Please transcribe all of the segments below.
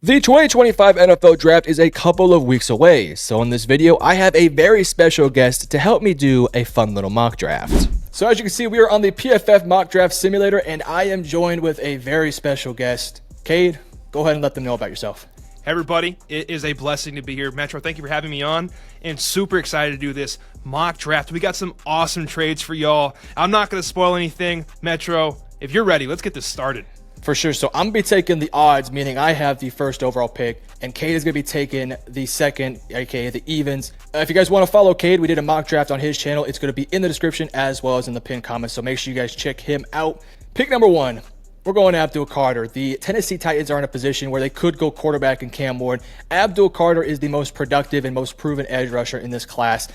The 2025 NFL Draft is a couple of weeks away, so in this video, I have a very special guest to help me do a fun little mock draft. So as you can see, we are on the PFF Mock Draft Simulator, and I am joined with a very special guest. Cade, go ahead and let them know about yourself. Hey everybody, it is a blessing to be here. Metro, thank you for having me on, and super excited to do this mock draft. We got some awesome trades for y'all. I'm not going to spoil anything. Metro, if you're ready, let's get this started. For sure. So I'm going to be taking the odds, meaning I have the first overall pick, and Cade is going to be taking the second, aka the evens. If you guys want to follow Cade, we did a mock draft on his channel. It's going to be in the description as well as in the pinned comments, so make sure you guys check him out. Pick number one, we're going to Abdul Carter. The Tennessee Titans are in a position where they could go quarterback in Cam Ward. Abdul Carter is the most productive and most proven edge rusher in this class.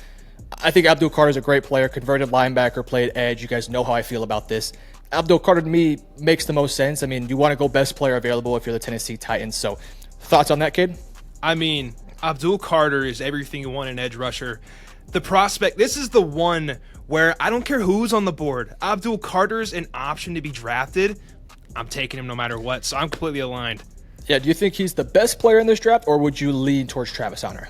I think Abdul Carter is a great player, converted linebacker, played edge. You guys know how I feel about this. Abdul Carter to me makes the most sense. I mean, you want to go best player available if you're the Tennessee Titans. So thoughts on that, kid? I mean, Abdul Carter is everything you want in edge rusher. The prospect, this is the one where I don't care who's on the board. Abdul Carter's an option to be drafted. I'm taking him no matter what, so I'm completely aligned. Yeah, do you think he's the best player in this draft, or would you lean towards Travis Hunter?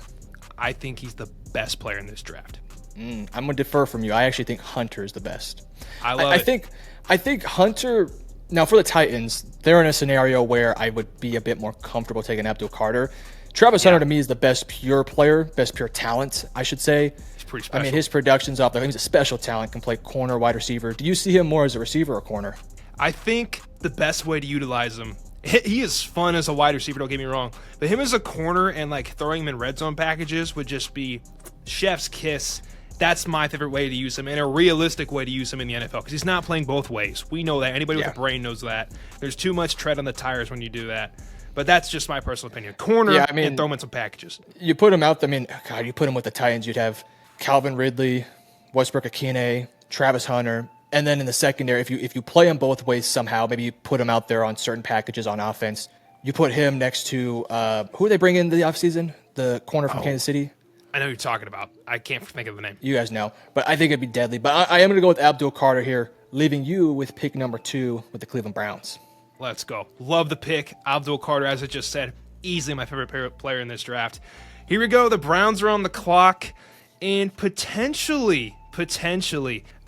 I think he's the best player in this draft. I'm going to defer from you. I actually think Hunter is the best. I think Hunter, now for the Titans, they're in a scenario where I would be a bit more comfortable taking Abdul Carter. Travis Hunter to me is the best pure player, best pure talent, I should say. He's pretty special. I mean, his production's off there. He's a special talent, can play corner, wide receiver. Do you see him more as a receiver or corner? I think the best way to utilize him, he is fun as a wide receiver, don't get me wrong, but him as a corner and like throwing him in red zone packages would just be chef's kiss. That's my favorite way to use him, and a realistic way to use him in the NFL, because he's not playing both ways. We know that. Anybody with a brain knows that. There's too much tread on the tires when you do that. But that's just my personal opinion. Corner and throw him in some packages. You put him out, you put him with the Titans, you'd have Calvin Ridley, Westbrook-Akine, Travis Hunter, and then in the secondary, if you play him both ways somehow, maybe you put him out there on certain packages on offense, you put him next to, who are they bringing in the offseason? The corner from Kansas City? I know who you're talking about. I can't think of the name. You guys know, but I think it'd be deadly. But I am going to go with Abdul Carter here, leaving you with pick number 2 with the Cleveland Browns. Let's go. Love the pick. Abdul Carter, as I just said, easily my favorite player in this draft. Here we go. The Browns are on the clock, and potentially,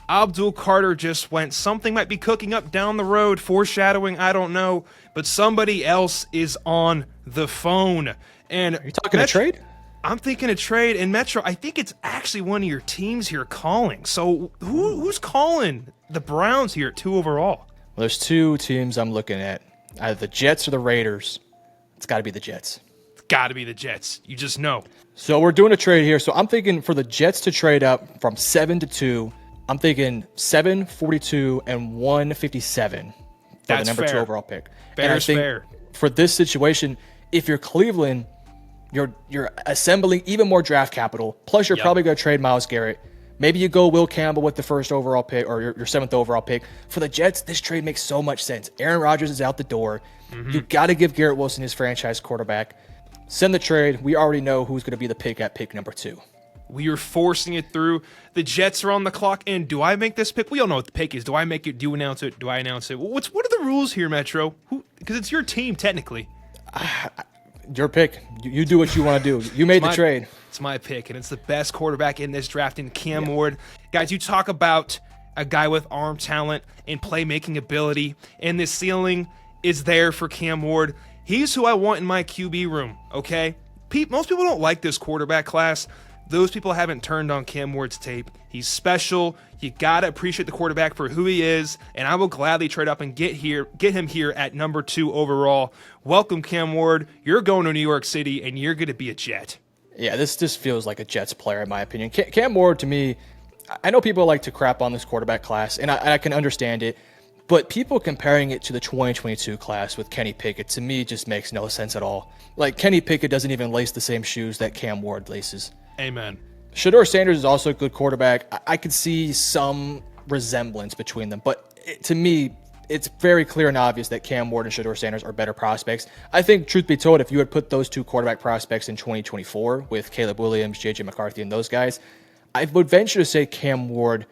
Abdul Carter just went. Something might be cooking up down the road, foreshadowing, I don't know, but somebody else is on the phone. And are you talking a trade? I'm thinking a trade, and Metro, I think it's actually one of your teams here calling. So who's calling the Browns here at 2 overall? Well, there's 2 teams I'm looking at. Either the Jets or the Raiders. It's got to be the Jets. It's got to be the Jets. You just know. So we're doing a trade here. So I'm thinking for the Jets to trade up from 7 to 2, I'm thinking 7, 42, and 157 for the number 2 overall pick. Fair is fair. For this situation, if you're Cleveland, you're assembling even more draft capital. Plus, you're probably going to trade Myles Garrett. Maybe you go Will Campbell with the first overall pick or your 7th overall pick. For the Jets, this trade makes so much sense. Aaron Rodgers is out the door. You got to give Garrett Wilson his franchise quarterback. Send the trade. We already know who's going to be the pick at pick number 2. We are forcing it through. The Jets are on the clock. And do I make this pick? We all know what the pick is. Do I make it? Do you announce it? Do I announce it? What are the rules here, Metro? Because it's your team, technically. Your pick. You do what you want to do. You made the trade. It's my pick, and it's the best quarterback in this draft in Cam Ward. Guys, you talk about a guy with arm talent and playmaking ability, and the ceiling is there for Cam Ward. He's who I want in my QB room, okay? Most people don't like this quarterback class. Those people haven't turned on Cam Ward's tape. He's special. You got to appreciate the quarterback for who he is, and I will gladly trade up and get him here at number 2 overall. Welcome, Cam Ward. You're going to New York City, and you're going to be a Jet. Yeah, this just feels like a Jets player, in my opinion. Cam Ward, to me, I know people like to crap on this quarterback class, and I can understand it, but people comparing it to the 2022 class with Kenny Pickett, to me, just makes no sense at all. Like, Kenny Pickett doesn't even lace the same shoes that Cam Ward laces. Amen. Shedeur Sanders is also a good quarterback. I could see some resemblance between them, but to me, it's very clear and obvious that Cam Ward and Shedeur Sanders are better prospects. I think, truth be told, if you had put those 2 quarterback prospects in 2024 with Caleb Williams, J.J. McCarthy, and those guys, I would venture to say Cam Ward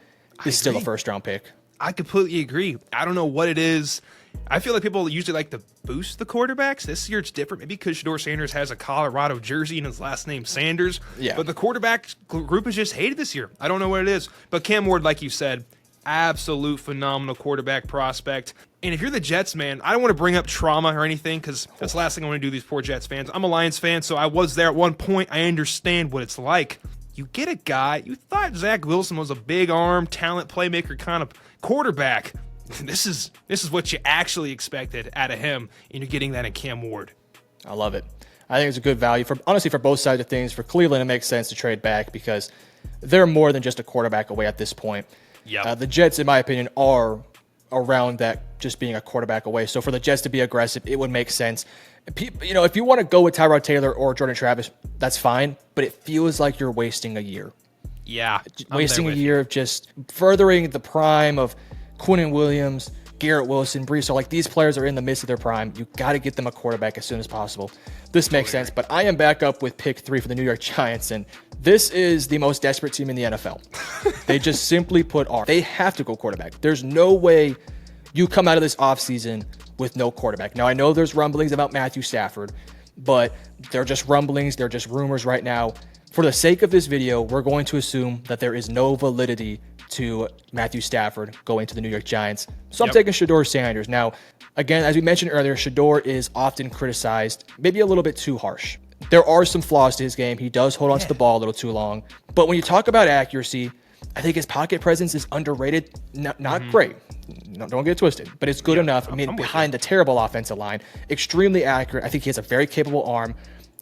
is still a first-round pick. I completely agree. I don't know what it is. I feel like people usually like to boost the quarterbacks. This year it's different, maybe because Shedeur Sanders has a Colorado jersey and his last name Sanders. Yeah. But the quarterback group is just hated this year. I don't know what it is. But Cam Ward, like you said, absolute phenomenal quarterback prospect. And if you're the Jets, man, I don't want to bring up trauma or anything because that's the last thing I want to do these poor Jets fans. I'm a Lions fan, so I was there at one point. I understand what it's like. You get a guy, you thought Zach Wilson was a big arm, talent, playmaker kind of quarterback. This is what you actually expected out of him, and you're getting that in Cam Ward. I love it. I think it's a good value honestly for both sides of things. For Cleveland, it makes sense to trade back because they're more than just a quarterback away at this point. Yeah. The Jets, in my opinion, are around that just being a quarterback away. So for the Jets to be aggressive, it would make sense. You know, if you want to go with Tyrod Taylor or Jordan Travis, that's fine. But it feels like you're wasting a year. Yeah. Wasting a year of just furthering the prime of Quinnen Williams, Garrett Wilson, Brees. So like these players are in the midst of their prime. You got to get them a quarterback as soon as possible. This makes sense. But I am back up with pick 3 for the New York Giants. And this is the most desperate team in the NFL. They just simply put arm. They have to go quarterback. There's no way you come out of this offseason with no quarterback. Now, I know there's rumblings about Matthew Stafford, but they're just rumblings. They're just rumors right now. For the sake of this video, we're going to assume that there is no validity to Matthew Stafford going to the New York Giants. So I'm taking Shedeur Sanders. Now, again, as we mentioned earlier, Shedeur is often criticized, maybe a little bit too harsh. There are some flaws to his game. He does hold onto the ball a little too long. But when you talk about accuracy, I think his pocket presence is underrated. Not great. No, don't get it twisted, but it's good enough. I mean, behind the terrible offensive line, extremely accurate. I think he has a very capable arm.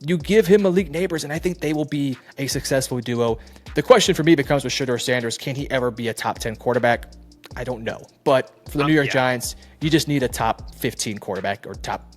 You give him Malik Neighbors, and I think they will be a successful duo. The question for me becomes with Shedeur Sanders, can he ever be a top 10 quarterback? I don't know. But for the New York Giants, you just need a top 15 quarterback or top,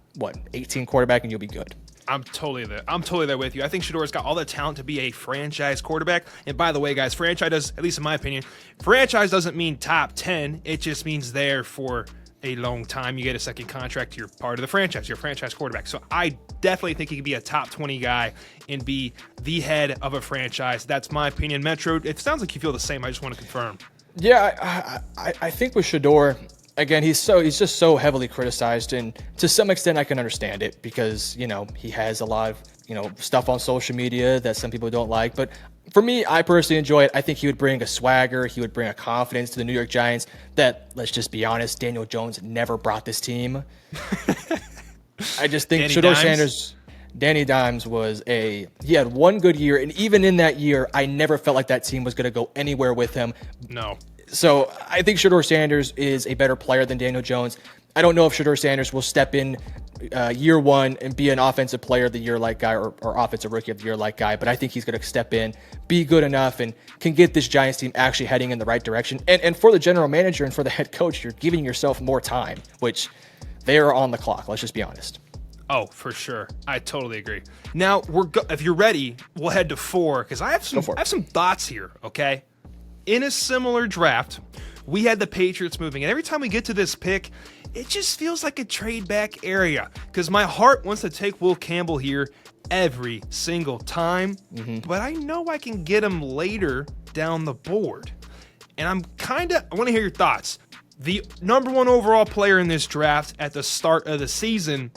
18 quarterback, and you'll be good. I'm totally there with you. I think Shedeur's got all the talent to be a franchise quarterback. And by the way, guys, franchise does, at least in my opinion, franchise doesn't mean top 10. It just means there for a long time. You get a second contract, you're part of the franchise. You're a franchise quarterback. So I definitely think he could be a top 20 guy and be the head of a franchise. That's my opinion. Metro, it sounds like you feel the same. I just want to confirm. Yeah, I think with Shedeur, again, he's just so heavily criticized, and to some extent I can understand it because, you know, he has a lot of, you know, stuff on social media that some people don't like. But for me, I personally enjoy it. I think he would bring a swagger. He would bring a confidence to the New York Giants that, let's just be honest, Daniel Jones never brought this team. I just think Shedeur Sanders, Danny Dimes he had one good year, and even in that year, I never felt like that team was going to go anywhere with him. No. So I think Shedeur Sanders is a better player than Daniel Jones. I don't know if Shedeur Sanders will step in year one and be an offensive player of the year like guy or offensive rookie of the year like guy, but I think he's going to step in, be good enough, and can get this Giants team actually heading in the right direction. And for the general manager and for the head coach, you're giving yourself more time, which they are on the clock. Let's just be honest. Oh, for sure. I totally agree. Now, if you're ready, we'll head to 4 because I have some thoughts here, okay? In a similar draft, we had the Patriots moving, and every time we get to this pick, it just feels like a trade back area because my heart wants to take Will Campbell here every single time, but I know I can get him later down the board. And I want to hear your thoughts. The number 1 overall player in this draft at the start of the season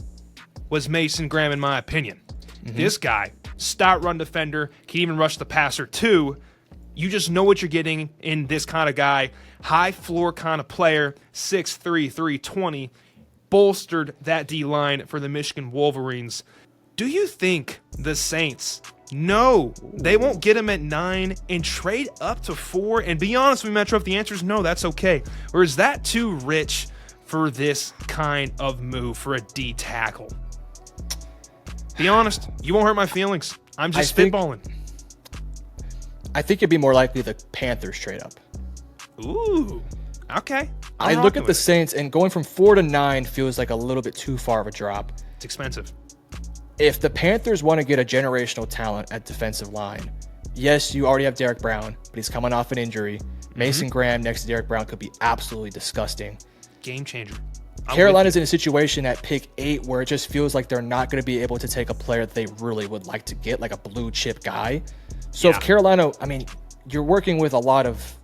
was Mason Graham, in my opinion. This guy, stout run defender, can even rush the passer too. You just know what you're getting in this kind of guy. High floor kind of player, 6'3", 320, bolstered that D-line for the Michigan Wolverines. Do you think the Saints, no, they won't get him at 9 and trade up to 4? And be honest with me, Metro, if the answer is no, that's okay. Or is that too rich for this kind of move for a D-tackle? Be honest, you won't hurt my feelings. I'm just spitballing. I think it'd be more likely the Panthers trade up. Ooh, okay. I look at the Saints, and going from 4 to 9 feels like a little bit too far of a drop. It's expensive. If the Panthers want to get a generational talent at defensive line, yes, you already have Derek Brown, but he's coming off an injury. Mason Graham next to Derek Brown could be absolutely disgusting. Game changer. Carolina's in a situation at pick 8 where it just feels like they're not going to be able to take a player that they really would like to get, like a blue chip guy. So if Carolina, I mean, you're working with a lot of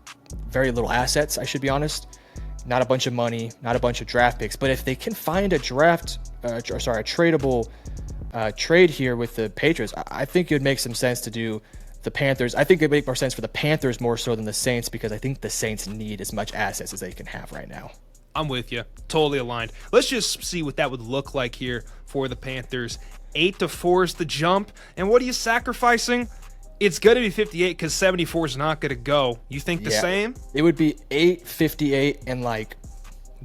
very little assets, I should be honest. not a bunch of money, not a bunch of draft picks. But if they can find a tradable trade here with the Patriots, I think it would make some sense to do the Panthers. I think it would make more sense for the Panthers more so than the Saints, because I think the Saints need as much assets as they can have right now. I'm with you. Totally aligned. Let's just see what that would look like here for the Panthers. 8-4 is the jump. And what are you sacrificing? It's going to be 58 because 74 is not going to go. You think the same? It would be 8, 58, and like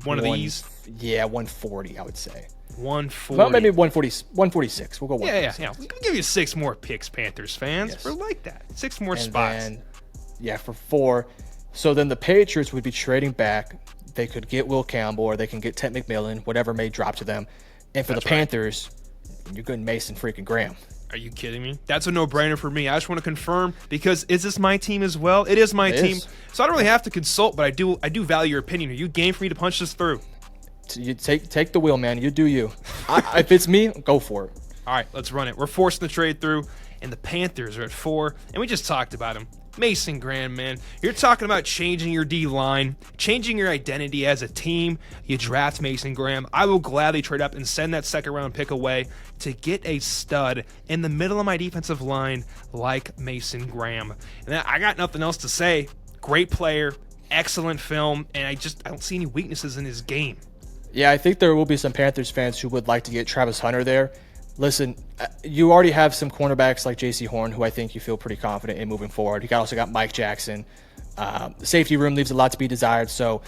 one of these? Yeah, 140, I would say. 140. Well, maybe 146. We'll go 146. Yeah. We can give you 6 more picks, Panthers fans. Yes. We're like that. 6 more And spots. then, for 4. So then the Patriots would be trading back. They could get Will Campbell, or they can get Ted McMillan, whatever may drop to them. And for the Panthers, you're good Mason freaking Graham. Are you kidding me? That's a no-brainer for me. I just want to confirm, because is this my team as well? It is my team. So I don't really have to consult, but I do value your opinion. Are you game for me to punch this through? You take the wheel, man. You do you. If it's me, go for it. All right, let's run it. We're forcing the trade through, and the Panthers are at 4, and we just talked about him. Mason Graham, man. You're talking about changing your D-line, changing your identity as a team. You draft Mason Graham. I will gladly trade up and send that second-round pick away to get a stud in the middle of my defensive line like Mason Graham. And I got nothing else to say. Great player, excellent film, and I don't see any weaknesses in his game. Yeah, I think there will be some Panthers fans who would like to get Travis Hunter there. Listen, you already have some cornerbacks like J.C. Horn, who I think you feel pretty confident in moving forward. You also got Mike Jackson. The safety room leaves a lot to be desired. So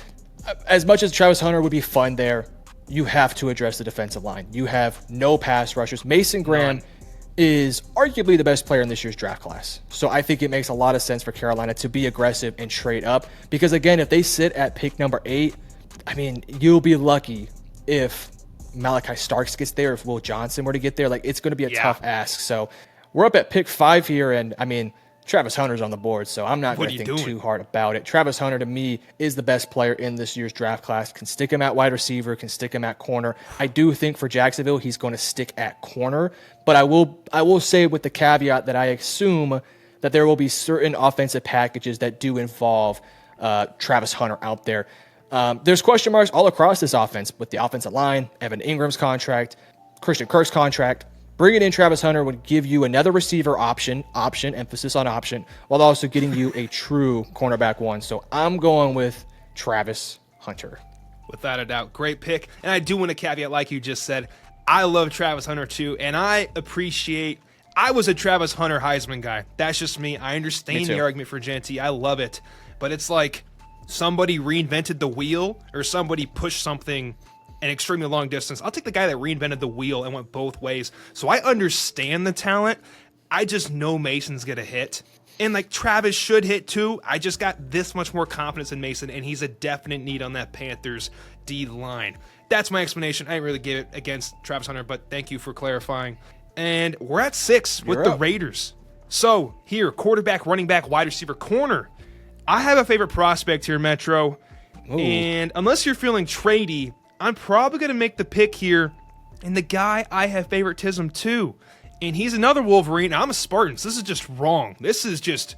as much as Travis Hunter would be fun there, you have to address the defensive line. You have no pass rushers. Mason Graham is arguably the best player in this year's draft class. So I think it makes a lot of sense for Carolina to be aggressive and trade up. Because, again, if they sit at pick number 8, I mean, you'll be lucky if Malachi Starks gets there, if Will Johnson were to get there. Like, it's going to be a tough ask. So we're up at pick 5 here, and I mean, Travis Hunter's on the board, so I'm not going to think too hard about it. Travis Hunter, to me, is the best player in this year's draft class. Can stick him at wide receiver, can stick him at corner. I do think for Jacksonville, he's going to stick at corner, but I will say with the caveat that I assume that there will be certain offensive packages that do involve Travis Hunter out there. There's question marks all across this offense with the offensive line, Evan Ingram's contract, Christian Kirk's contract. Bringing in Travis Hunter would give you another receiver option, emphasis on option, while also getting you a true cornerback one. So I'm going with Travis Hunter. Without a doubt. Great pick. And I do want to caveat, like you just said, I love Travis Hunter too, and I was a Travis Hunter Heisman guy. That's just me. I understand the argument for Genty. I love it. But it's like somebody reinvented the wheel, or somebody pushed something an extremely long distance. I'll take the guy that reinvented the wheel and went both ways. So I understand the talent. I just know Mason's going to hit. And like Travis should hit too. I just got this much more confidence in Mason, and he's a definite need on that Panthers D line. That's my explanation. I didn't really give it against Travis Hunter, but thank you for clarifying. And we're at 6 with the Raiders. So here, quarterback, running back, wide receiver, corner. I have a favorite prospect here, Metro. Ooh. And unless you're feeling tradey, I'm probably going to make the pick here, and the guy I have favoritism to, and he's another Wolverine. I'm a Spartan, so this is just wrong. This is just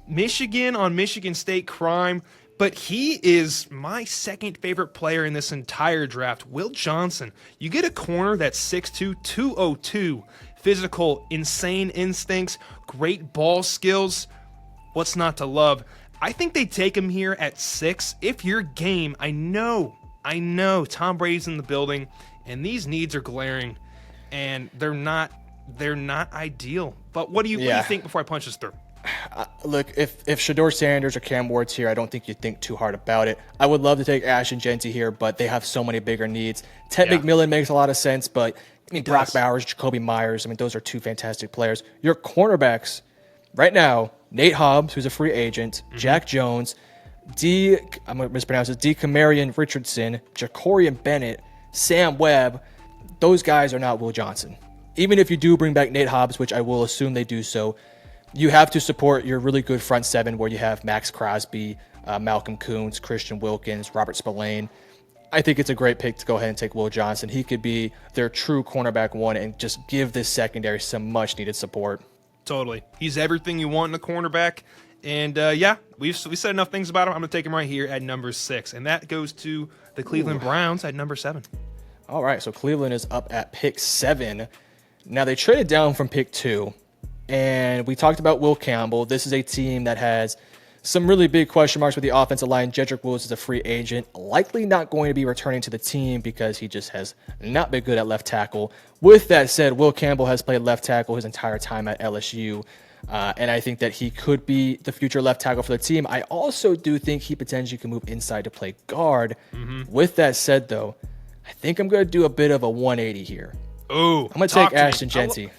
Michigan on Michigan State crime, but he is my second favorite player in this entire draft, Will Johnson. You get a corner that's 6'2", 202, physical, insane instincts, great ball skills. What's not to love? I think they take him here at 6. If you're game, I know Tom Brady's in the building, and these needs are glaring, and they're not ideal. But what do you think before I punch this through? Look, if Shedeur Sanders or Cam Ward's here, I don't think you'd think too hard about it. I would love to take Ash and Genty here, but they have so many bigger needs. Ted McMillan makes a lot of sense, but I mean, Brock Bowers, Jacoby Myers, I mean, those are two fantastic players. Your cornerbacks right now, Nate Hobbs, who's a free agent, Jack Jones, I'm going to mispronounce it, DeCamarion Richardson, Jacorian Bennett, Sam Webb. Those guys are not Will Johnson. Even if you do bring back Nate Hobbs, which I will assume they do so, you have to support your really good front seven where you have Max Crosby, Malcolm Kuntz, Christian Wilkins, Robert Spillane. I think it's a great pick to go ahead and take Will Johnson. He could be their true cornerback one and just give this secondary some much-needed support. Totally. He's everything you want in a cornerback, And yeah, we said enough things about him. I'm going to take him right here at number 6. And that goes to the Cleveland Browns at number 7. All right, so Cleveland is up at pick 7. Now, they traded down from pick 2, and we talked about Will Campbell. This is a team that has some really big question marks with the offensive line. Jedrick Wills is a free agent, likely not going to be returning to the team because he just has not been good at left tackle. With that said, Will Campbell has played left tackle his entire time at LSU, and I think that he could be the future left tackle for the team. I also do think he potentially can move inside to play guard. With that said, though, I think I'm going to do a bit of a 180 here. Oh, I'm going to take Ashton Jeanty.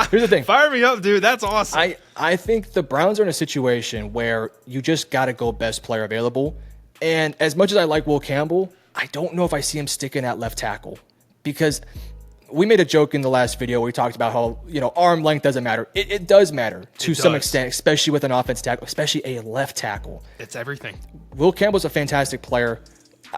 Here's the thing. Fire me up, dude. That's awesome. I think the Browns are in a situation where you just got to go best player available. And as much as I like Will Campbell, I don't know if I see him sticking at left tackle, because we made a joke in the last video where we talked about how, arm length doesn't matter. It does matter to some extent, especially with an offense tackle, especially a left tackle. It's everything. Will Campbell's a fantastic player.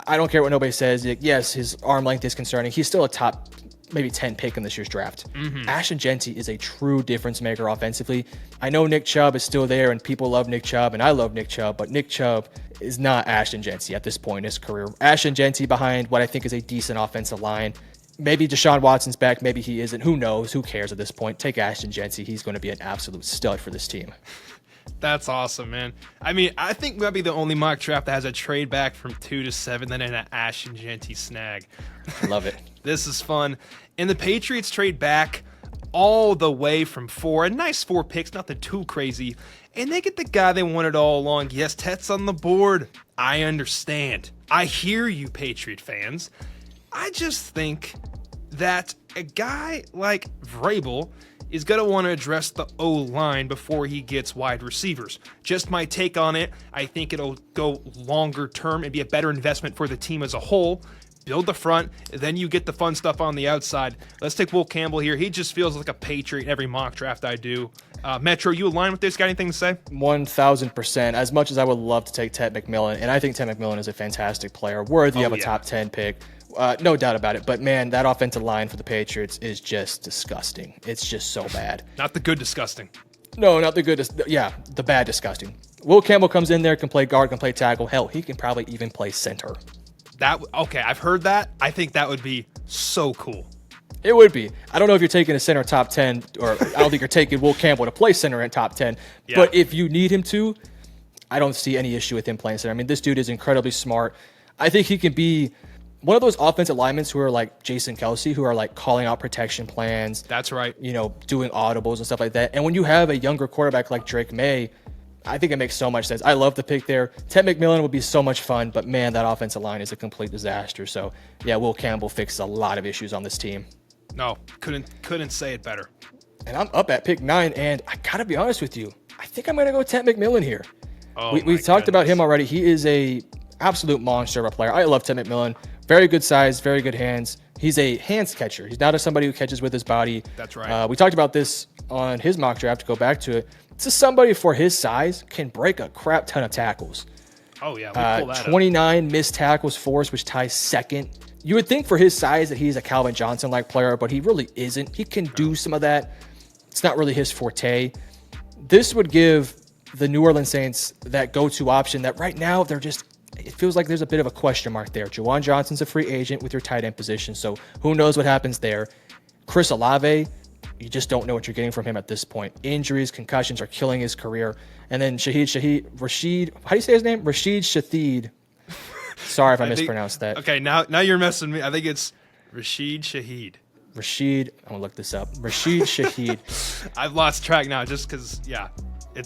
I don't care what nobody says. Yes, his arm length is concerning. He's still a top maybe 10 pick in this year's draft. Ashton Jeanty is a true difference maker offensively. I know Nick Chubb is still there, and people love Nick Chubb, and I love Nick Chubb, but Nick Chubb is not Ashton Jeanty at this point in his career. Ashton Jeanty behind what I think is a decent offensive line. Maybe Deshaun Watson's back, maybe he isn't. Who knows? Who cares at this point? Take Ashton Jeanty. He's going to be an absolute stud for this team. That's awesome, man. I mean, I think that'd be the only mock draft that has a trade back from 2 to 7, then an Ashton Jeanty snag. Love it. This is fun. And the Patriots trade back all the way from 4. A nice 4 picks, nothing too crazy. And they get the guy they wanted all along. Yes, Tet's on the board. I understand. I hear you, Patriot fans. I just think that a guy like Vrabel is going to want to address the O-line before he gets wide receivers. Just my take on it. I think it'll go longer term and be a better investment for the team as a whole. Build the front, then you get the fun stuff on the outside. Let's take Will Campbell here. He just feels like a Patriot in every mock draft I do. Metro, you align with this? Got anything to say? 1,000%. As much as I would love to take Ted McMillan, and I think Ted McMillan is a fantastic player, worthy of a top 10 pick. No doubt about it. But, man, that offensive line for the Patriots is just disgusting. It's just so bad. Not the good disgusting. No, not the good. Yeah, the bad disgusting. Will Campbell comes in there, can play guard, can play tackle. Hell, he can probably even play center. Okay, I've heard that. I think that would be so cool. It would be. I don't know if you're taking a center top 10, or I don't think you're taking Will Campbell to play center in top 10. Yeah. But if you need him to, I don't see any issue with him playing center. I mean, this dude is incredibly smart. I think he can be one of those offensive linemen who are like Jason Kelsey, who are like calling out protection plans. That's right. Doing audibles and stuff like that. And when you have a younger quarterback like Drake May, I think it makes so much sense. I love the pick there. Ted McMillan would be so much fun, but man, that offensive line is a complete disaster. So yeah, Will Campbell fixes a lot of issues on this team. No, couldn't say it better. And I'm up at pick 9, and I gotta be honest with you, I think I'm gonna go Ted McMillan here. We've talked about him already. He is a absolute monster of a player. I love Ted McMillan. Very good size, very good hands. He's a hands catcher. He's not somebody who catches with his body. That's right. We talked about this on his mock draft, to go back to it. It's somebody for his size can break a crap ton of tackles. Oh, yeah. We pull that 29 missed tackles forced, which ties second. You would think for his size that he's a Calvin Johnson-like player, but he really isn't. He can do some of that. It's not really his forte. This would give the New Orleans Saints that go-to option that right now it feels like there's a bit of a question mark there. Juwan Johnson's a free agent with your tight end position, so who knows what happens there. Chris Olave, you just don't know what you're getting from him at this point. Injuries, concussions are killing his career. And then Rashid, how do you say his name? Rashid Shaheed. Sorry if I mispronounced that. Okay, now you're messing me. I think it's Rashid Shaheed. I'm going to look this up. Rashid Shaheed. I've lost track now just because, yeah.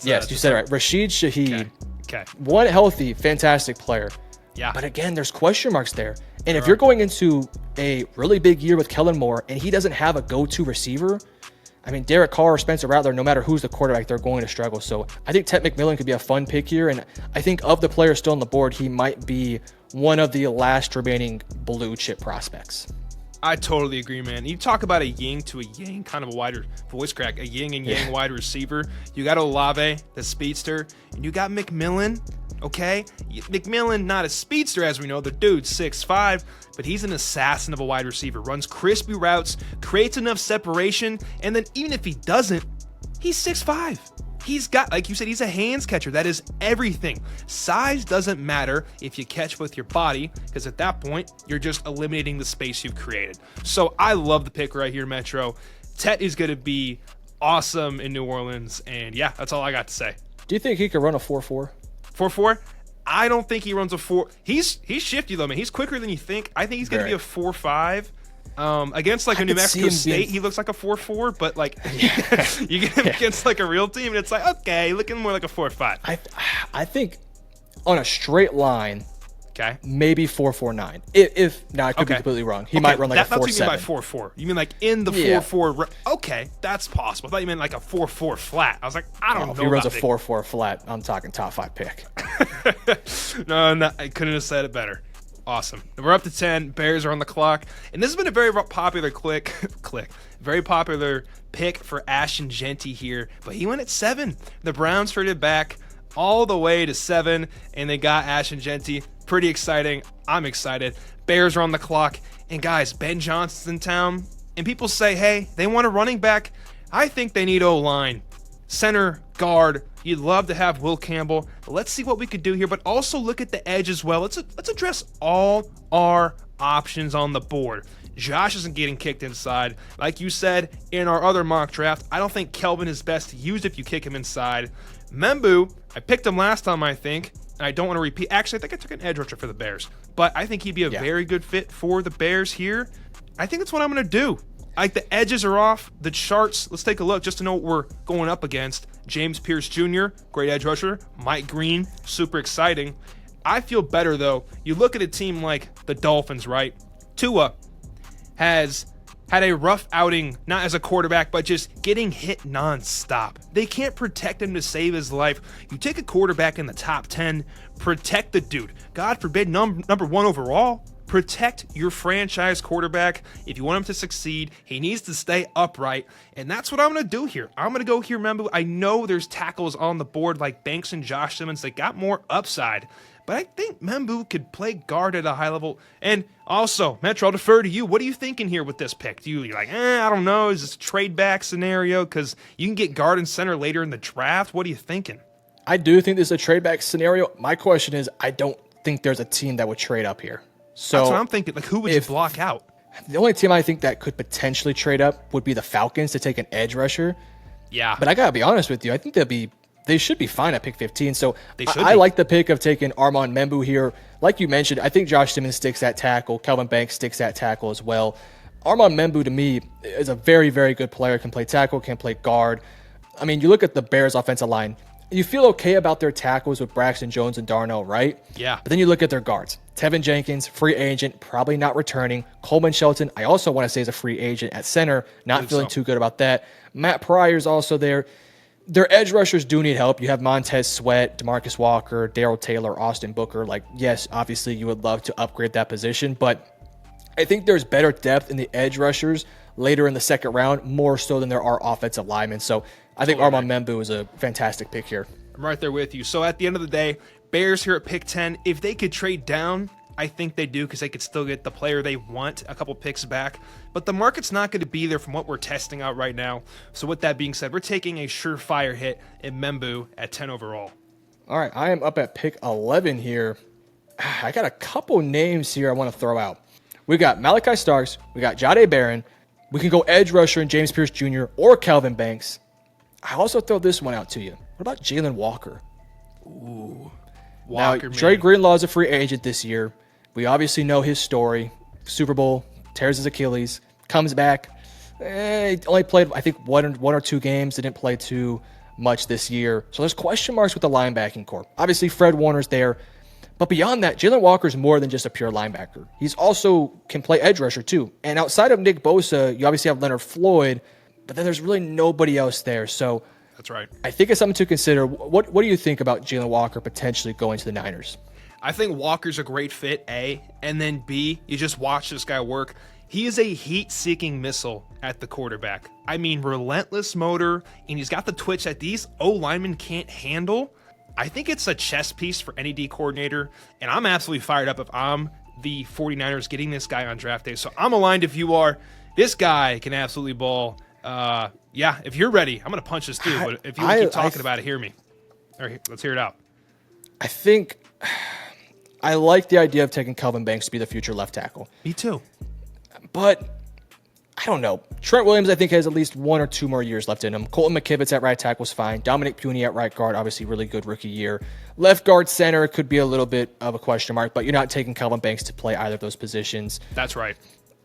Yes, you said it right. Rashid Shaheed. Okay. One healthy, fantastic player. Yeah. But again, there's question marks there. And if you're going into a really big year with Kellen Moore and he doesn't have a go-to receiver, I mean, Derek Carr or Spencer Rattler, no matter who's the quarterback, they're going to struggle. So I think Ted McMillan could be a fun pick here. And I think of the players still on the board, he might be one of the last remaining blue chip prospects. I totally agree, man. You talk about a yin to a yang, kind of a wider voice crack, a yin and yang wide receiver. You got Olave, the speedster, and you got McMillan, okay? McMillan, not a speedster, as we know. The dude's 6'5", but he's an assassin of a wide receiver. Runs crispy routes, creates enough separation, and then even if he doesn't, he's 6'5". he's got, like you said, he's a hands catcher. That is everything. Size doesn't matter if you catch with your body, because at that point, you're just eliminating the space you've created. So I love the pick right here, Metro. Tet is going to be awesome in New Orleans, and yeah, that's all I got to say. Do you think he could run a 4.4? 4.4? I don't think he runs a 4. He's shifty though, man. He's quicker than you think. I think he's going to be a 4.5. Against like a New Mexico State, he looks like a 4.4, but like you get him against like a real team, and it's like, okay, looking more like a 4.5. I think on a straight line, okay, maybe 4.49. If now I could be completely wrong. He might run like a 4.7. That's what you mean by 4.4. You mean like in the 4.4? Okay, that's possible. I thought you meant like a 4.4 flat. I was like, I don't know. If he runs a 4.4 flat, I'm talking top 5 pick. No, I couldn't have said it better. Awesome. We're up to 10. Bears are on the clock. And this has been a very popular very popular pick for Ashton Jeanty here. But he went at 7. The Browns traded back all the way to 7, and they got Ashton Jeanty. Pretty exciting. I'm excited. Bears are on the clock. And guys, Ben Johnson's in town. And people say, hey, they want a running back. I think they need O-line. Center, guard. You'd love to have Will Campbell. But let's see what we could do here. But also look at the edge as well. Let's address all our options on the board. Josh isn't getting kicked inside. Like you said in our other mock draft, I don't think Kelvin is best used if you kick him inside. Membu, I picked him last time, I think. And I don't want to repeat. Actually, I think I took an edge rusher for the Bears. But I think he'd be a very good fit for the Bears here. I think that's what I'm going to do. Like, the edges are off, the charts. Let's take a look just to know what we're going up against. James Pierce Jr., great edge rusher. Mike Green, super exciting. I feel better, though. You look at a team like the Dolphins, right? Tua has had a rough outing, not as a quarterback, but just getting hit nonstop. They can't protect him to save his life. You take a quarterback in the top 10, protect the dude. God forbid, number 1 overall. Protect your franchise quarterback. If you want him to succeed, he needs to stay upright. And that's what I'm going to do here. I'm going to go here, Membu. I know there's tackles on the board like Banks and Josh Simmons. They got more upside. But I think Membu could play guard at a high level. And also, Metro, I'll defer to you. What are you thinking here with this pick? You're like, I don't know. Is this a trade back scenario? Because you can get guard and center later in the draft. What are you thinking? I do think this is a trade back scenario. My question is, I don't think there's a team that would trade up here. So that's what I'm thinking. Like, who would you block out? The only team I think that could potentially trade up would be the Falcons to take an edge rusher. Yeah. But I got to be honest with you. I think they should be fine at pick 15. So I like the pick of taking Armand Membu here. Like you mentioned, I think Josh Simmons sticks at tackle. Kelvin Banks sticks at tackle as well. Armand Membu, to me, is a very, very good player. Can play tackle, can play guard. I mean, you look at the Bears' offensive line. You feel okay about their tackles with Braxton Jones and Darnell, right? Yeah. But then you look at their guards. Tevin Jenkins, free agent, probably not returning. Coleman Shelton, I also want to say is a free agent at center. Not feeling too good about that. Matt Pryor's also there. Their edge rushers do need help. You have Montez Sweat, DeMarcus Walker, Darryl Taylor, Austin Booker. Like, yes, obviously you would love to upgrade that position, but I think there's better depth in the edge rushers later in the second round, more so than there are offensive linemen. So I think Armand Membu is a fantastic pick here. I'm right there with you. So at the end of the day, Bears here at pick 10, if they could trade down, I think they do, because they could still get the player they want a couple picks back. But the market's not going to be there from what we're testing out right now. So with that being said, we're taking a surefire hit in Membu at 10 overall. All right, I am up at pick 11 here. I got a couple names here I want to throw out. We got Malachi Starks. We got Jahdae Barron. We can go edge rusher and James Pierce Jr. or Calvin Banks. I also throw this one out to you. What about Jalen Walker? Ooh. Walker, now, Dre Greenlaw is a free agent this year. We obviously know his story. Super Bowl, tears his Achilles, comes back. He only played, I think, one or two games. Didn't play too much this year. So there's question marks with the linebacking core. Obviously, Fred Warner's there. But beyond that, Jalen Walker's more than just a pure linebacker. He's also can play edge rusher, too. And outside of Nick Bosa, you obviously have Leonard Floyd, but then there's really nobody else there. So that's right. I think it's something to consider. What do you think about Jalen Walker potentially going to the Niners? I think Walker's a great fit, A. And then B, you just watch this guy work. He is a heat-seeking missile at the quarterback. I mean, relentless motor, and he's got the twitch that these O-linemen can't handle. I think it's a chess piece for any D coordinator, and I'm absolutely fired up if I'm the 49ers getting this guy on draft day. So I'm aligned if you are. This guy can absolutely ball Yeah, if you're ready, I'm going to punch this through. But if you want to keep talking about it, hear me. All right, let's hear it out. I think I like the idea of taking Kelvin Banks to be the future left tackle. Me too. But I don't know. Trent Williams, I think, has at least 1 or 2 more years left in him. Colton McKivitz at right tackle was fine. Dominic Puny at right guard, obviously really good rookie year. Left guard center could be a little bit of a question mark, but you're not taking Kelvin Banks to play either of those positions. That's right.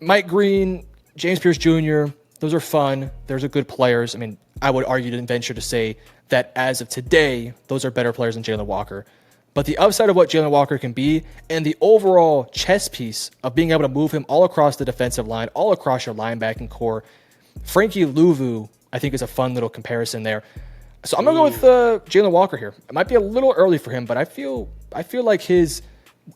Mike Green, James Pierce Jr., those are fun. Those are good players. I mean, I would argue and venture to say that as of today, those are better players than Jalen Walker. But the upside of what Jalen Walker can be and the overall chess piece of being able to move him all across the defensive line, all across your linebacking core, Frankie Louvu, I think, is a fun little comparison there. So I'm going to go with Jalen Walker here. It might be a little early for him, but I feel like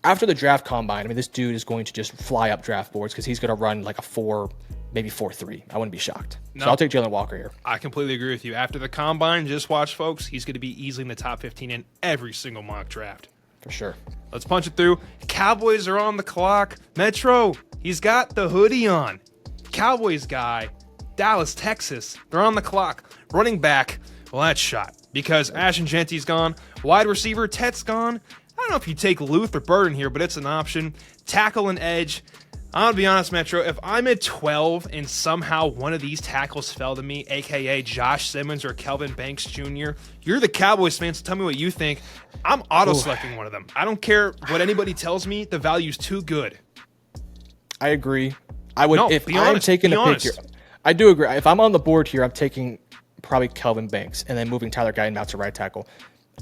after the draft combine, I mean, this dude is going to just fly up draft boards because he's going to run like a 4, maybe 4.3. I wouldn't be shocked. No, so I'll take Jalen Walker here. I completely agree with you. After the combine, just watch, folks. He's going to be easily in the top 15 in every single mock draft. For sure. Let's punch it through. Cowboys are on the clock. Metro, he's got the hoodie on. Cowboys guy, Dallas, Texas. They're on the clock. Running back, well, that's shot because Ashton Genty's gone. Wide receiver, Tet's gone. I don't know if you take Luth or Burden here, but it's an option. Tackle and edge. I'm going to be honest, Metro, if I'm at 12 and somehow one of these tackles fell to me, a.k.a. Josh Simmons or Kelvin Banks Jr., you're the Cowboys fan, so tell me what you think. I'm auto-selecting one of them. I don't care what anybody tells me. The value's too good. I agree. I would, no, if be I'm honest, taking be a honest. pick here, I do agree. If I'm on the board here, I'm taking probably Kelvin Banks and then moving Tyler Guyton out to right tackle.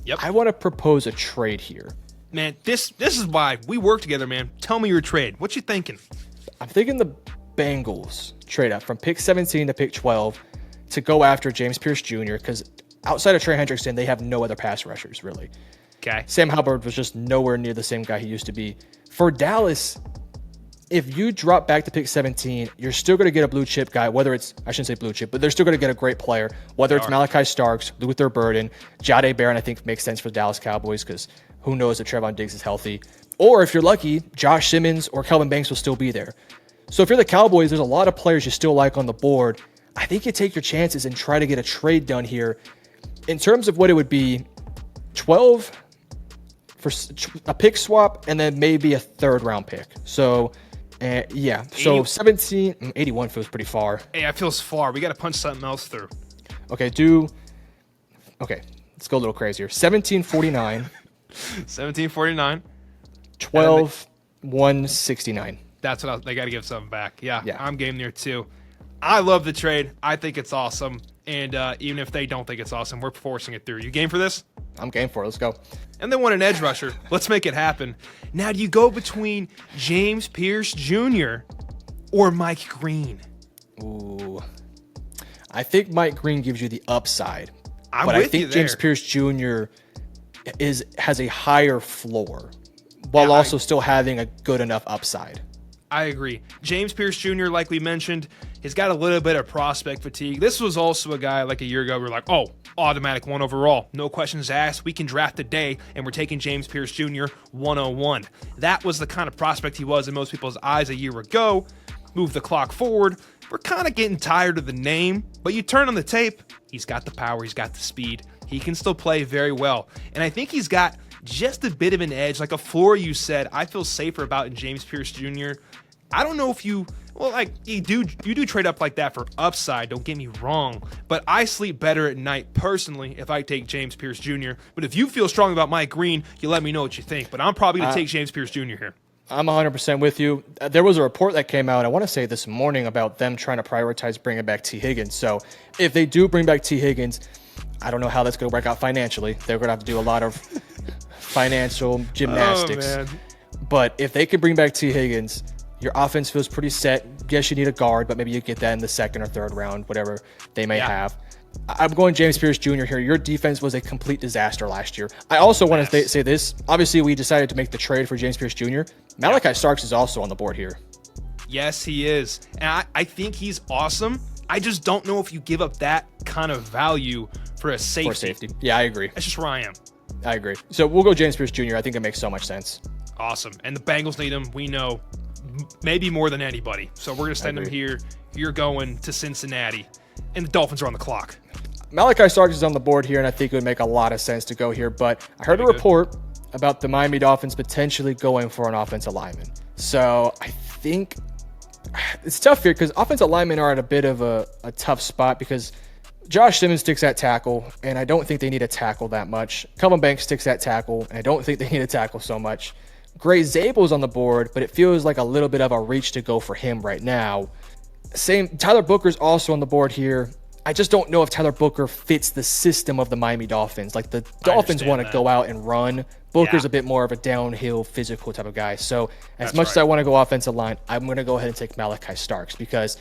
Yep. I want to propose a trade here. Man, this is why we work together, man. Tell me your trade. What you thinking? I'm thinking the Bengals trade up from pick 17 to pick 12 to go after James Pierce Jr. because outside of Trey Hendrickson, they have no other pass rushers, really. Okay. Sam Hubbard was just nowhere near the same guy he used to be. For Dallas, if you drop back to pick 17, you're still going to get a blue chip guy, whether it's, I shouldn't say blue chip, but they're still going to get a great player, whether it's Malachi Starks, Luther Burden, Jahdae Barron, I think makes sense for the Dallas Cowboys because who knows if Trevon Diggs is healthy. Or if you're lucky, Josh Simmons or Kelvin Banks will still be there. So if you're the Cowboys, there's a lot of players you still like on the board. I think you take your chances and try to get a trade done here. In terms of what it would be, 12 for a pick swap and then maybe a 3rd round pick. So, yeah. So 17, 81 feels pretty far. Hey, that feels far. We got to punch something else through. Okay, let's go a little crazier. 1749. 1749. 12, 169. That's what they got to give something back. Yeah, Yeah, I'm game there too. I love the trade. I think it's awesome. And even if they don't think it's awesome, we're forcing it through. You game for this? I'm game for it. Let's go. And they want an edge rusher. Let's make it happen. Now, do you go between James Pierce Jr. or Mike Green? Ooh. I think Mike Green gives you the upside. I'm but with I think you there. James Pierce Jr. has a higher floor while also still having a good enough upside. I agree. James Pierce Jr., like we mentioned, has got a little bit of prospect fatigue. This was also a guy like a year ago, we were like, oh, automatic 1 overall. No questions asked. We can draft today, and we're taking James Pierce Jr. 101. That was the kind of prospect he was in most people's eyes a year ago. Move the clock forward. We're kind of getting tired of the name, but you turn on the tape, he's got the power, he's got the speed. He can still play very well. And I think he's got just a bit of an edge, like a floor you said, I feel safer about in James Pierce Jr. I don't know if you do trade up like that for upside, don't get me wrong, but I sleep better at night personally if I take James Pierce Jr. But if you feel strong about Mike Green, you let me know what you think. But I'm probably going to take James Pierce Jr. here. I'm 100% with you. There was a report that came out, I want to say this morning, about them trying to prioritize bringing back T. Higgins. So if they do bring back T. Higgins, I don't know how that's going to work out financially. They're going to have to do a lot of financial gymnastics. Oh, man. But if they could bring back T. Higgins, your offense feels pretty set. Yes, you need a guard, but maybe you get that in the 2nd or 3rd round, whatever they may have. I'm going James Pierce Jr. here. Your defense was a complete disaster last year. I also want to say this. Obviously, we decided to make the trade for James Pierce Jr. Malachi Starks is also on the board here. Yes, he is. And I think he's awesome. I just don't know if you give up that kind of value for a safety. For safety. Yeah, I agree. That's just where I am. I agree. So we'll go James Pierce Jr. I think it makes so much sense. Awesome. And the Bengals need him. We know maybe more than anybody. So we're going to send him here. You're going to Cincinnati. and the Dolphins are on the clock. Malachi Starks is on the board here, and I think it would make a lot of sense to go here. But I heard a report about the Miami Dolphins potentially going for an offensive lineman. So I think it's tough here because offensive linemen are at a bit of a tough spot because Josh Simmons sticks at tackle, and I don't think they need a tackle that much. Kelvin Banks sticks at tackle, and I don't think they need a tackle so much. Gray Zabel's on the board, but it feels like a little bit of a reach to go for him right now. Tyler Booker's also on the board here. I just don't know if Tyler Booker fits the system of the Miami Dolphins. Like, the Dolphins want to go out and run. Booker's a bit more of a downhill, physical type of guy. So as much as I want to go offensive line, I'm going to go ahead and take Malachi Starks because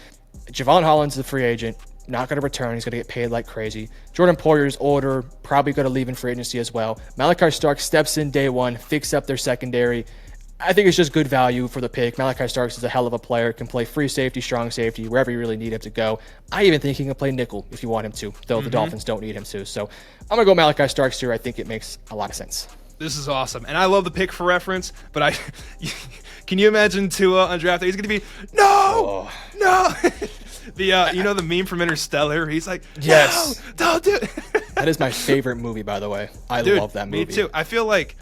Javon Hollins is a free agent, not going to return. He's going to get paid like crazy. Jordan Poyer's older, probably going to leave in free agency as well. Malachi Starks steps in day one, fix up their secondary. I think it's just good value for the pick. Malachi Starks is a hell of a player, can play free safety, strong safety, wherever you really need him to go. I even think he can play nickel if you want him to, though the Dolphins don't need him to. So I'm going to go Malachi Starks here. I think it makes a lot of sense. This is awesome. And I love the pick for reference, but can you imagine Tua undrafted? He's going to be, no. You know the meme from Interstellar? He's like, yes, no, don't do it. That is my favorite movie, by the way. I love that movie. Me too. I feel like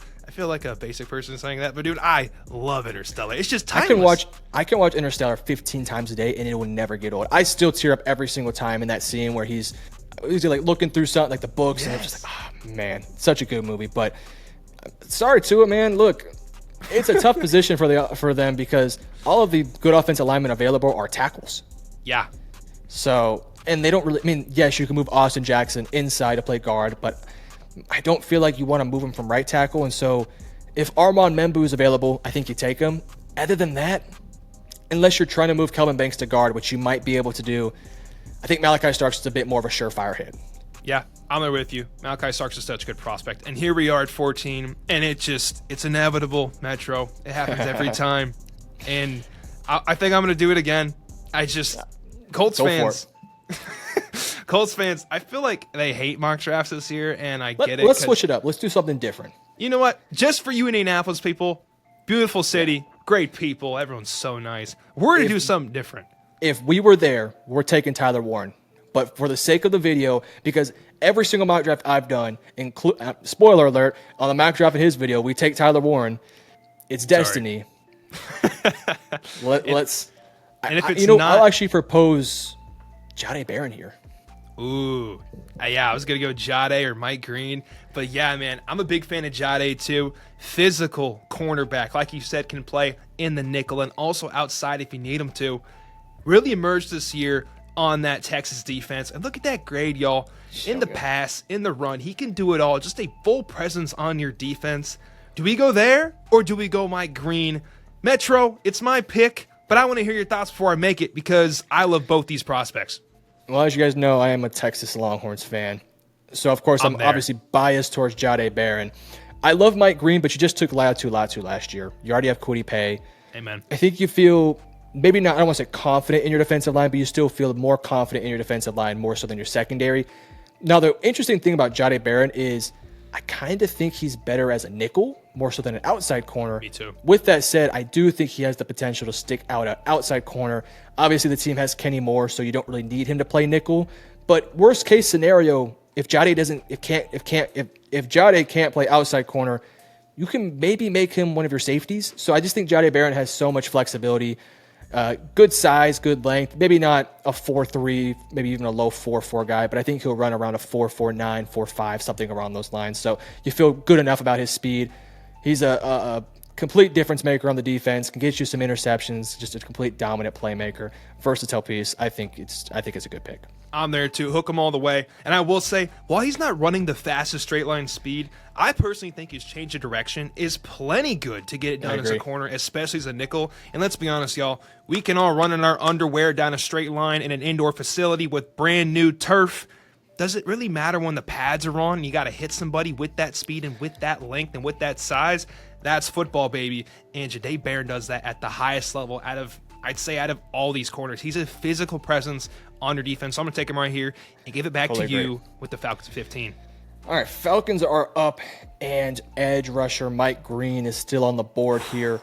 a basic person saying that, but dude, I love Interstellar. It's just timeless. I can watch Interstellar 15 times a day, and it will never get old. I still tear up every single time in that scene where he's like looking through something like the books, and it's just like, oh man, such a good movie. But sorry, Tua, man. Look, it's a tough position for them because all of the good offensive linemen available are tackles. Yeah. So, and they don't really. I mean, yes, you can move Austin Jackson inside to play guard, but I don't feel like you want to move him from right tackle. And so if Armand Membu is available, I think you take him. Other than that, unless you're trying to move Kelvin Banks to guard, which you might be able to do, I think Malachi Starks is a bit more of a surefire hit. Yeah, I'm there with you. Malachi Starks is such a good prospect. And here we are at 14, and it's inevitable, Metro. It happens every time. And I think I'm going to do it again. Colts fans. Colts fans, I feel like they hate mock drafts this year, and I get it. Let's switch it up. Let's do something different. You know what? Just for you Indianapolis people, beautiful city, great people, everyone's so nice. We're going to do something different. If we were there, we're taking Tyler Warren. But for the sake of the video, because every single mock draft I've done, spoiler alert, on the mock draft in his video, we take Tyler Warren. It's destiny. Let's. And if it's not, I'll actually propose Jahdae Barron here. Ooh. Yeah, I was going to go Jahdae or Mike Green. But yeah, man, I'm a big fan of Jahdae too. Physical cornerback, like you said, can play in the nickel and also outside if you need him to. Really emerged this year on that Texas defense. And look at that grade, y'all. In the pass, in the run, he can do it all. Just a full presence on your defense. Do we go there or do we go Mike Green? Metro, it's my pick, but I want to hear your thoughts before I make it because I love both these prospects. Well, as you guys know, I am a Texas Longhorns fan. So, of course, I'm obviously biased towards Jahdae Barron. I love Mike Green, but you just took Latu last year. You already have Kwity Paye. Amen. I think you feel maybe not, I don't want to say confident in your defensive line, but you still feel more confident in your defensive line more so than your secondary. Now, the interesting thing about Jahdae Barron is I kind of think he's better as a nickel more so than an outside corner. Me too. With that said, I do think he has the potential to stick out an outside corner. Obviously, the team has Kenny Moore, so you don't really need him to play nickel. But worst case scenario, if Jahdae can't play outside corner, you can maybe make him one of your safeties. So I just think Jahdae Barron has so much flexibility. Good size, good length. Maybe not a 4.3, maybe even a low 4.4 guy, but I think he'll run around a 4.49, 4.5, something around those lines. So you feel good enough about his speed. He's a complete difference maker on the defense, can get you some interceptions, just a complete dominant playmaker, versatile piece. I think it's a good pick. I'm there too. Hook him all the way. And I will say, while he's not running the fastest straight line speed, I personally think his change of direction is plenty good to get it done as a corner, especially as a nickel. And let's be honest, y'all, we can all run in our underwear down a straight line in an indoor facility with brand new turf. Does it really matter when the pads are on and you got to hit somebody with that speed and with that length and with that size? That's football, baby. And Jahdae Barron does that at the highest level out of all these corners. He's a physical presence on your defense. So I'm going to take him right here and give it back to you with the Falcons 15. All right, Falcons are up, and edge rusher Mike Green is still on the board here.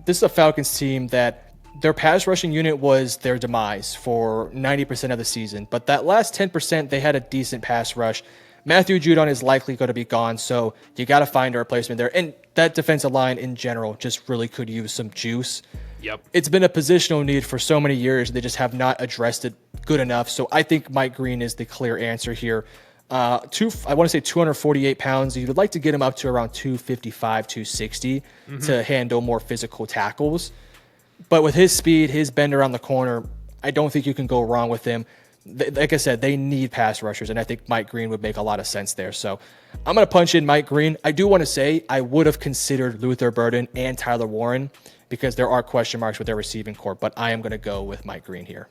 This is a Falcons team that Their pass rushing unit was their demise for 90% of the season, but that last 10%, they had a decent pass rush. Matthew Judon is likely going to be gone, so you got to find a replacement there. And that defensive line in general just really could use some juice. Yep. It's been a positional need for so many years. They just have not addressed it good enough. So I think Mike Green is the clear answer here. I want to say 248 pounds. You would like to get him up to around 255, 260 to handle more physical tackles. But with his speed, his bend around the corner, I don't think you can go wrong with him. Like I said, they need pass rushers, and I think Mike Green would make a lot of sense there. So I'm going to punch in Mike Green. I do want to say I would have considered Luther Burden and Tyler Warren because there are question marks with their receiving corps, but I am going to go with Mike Green here.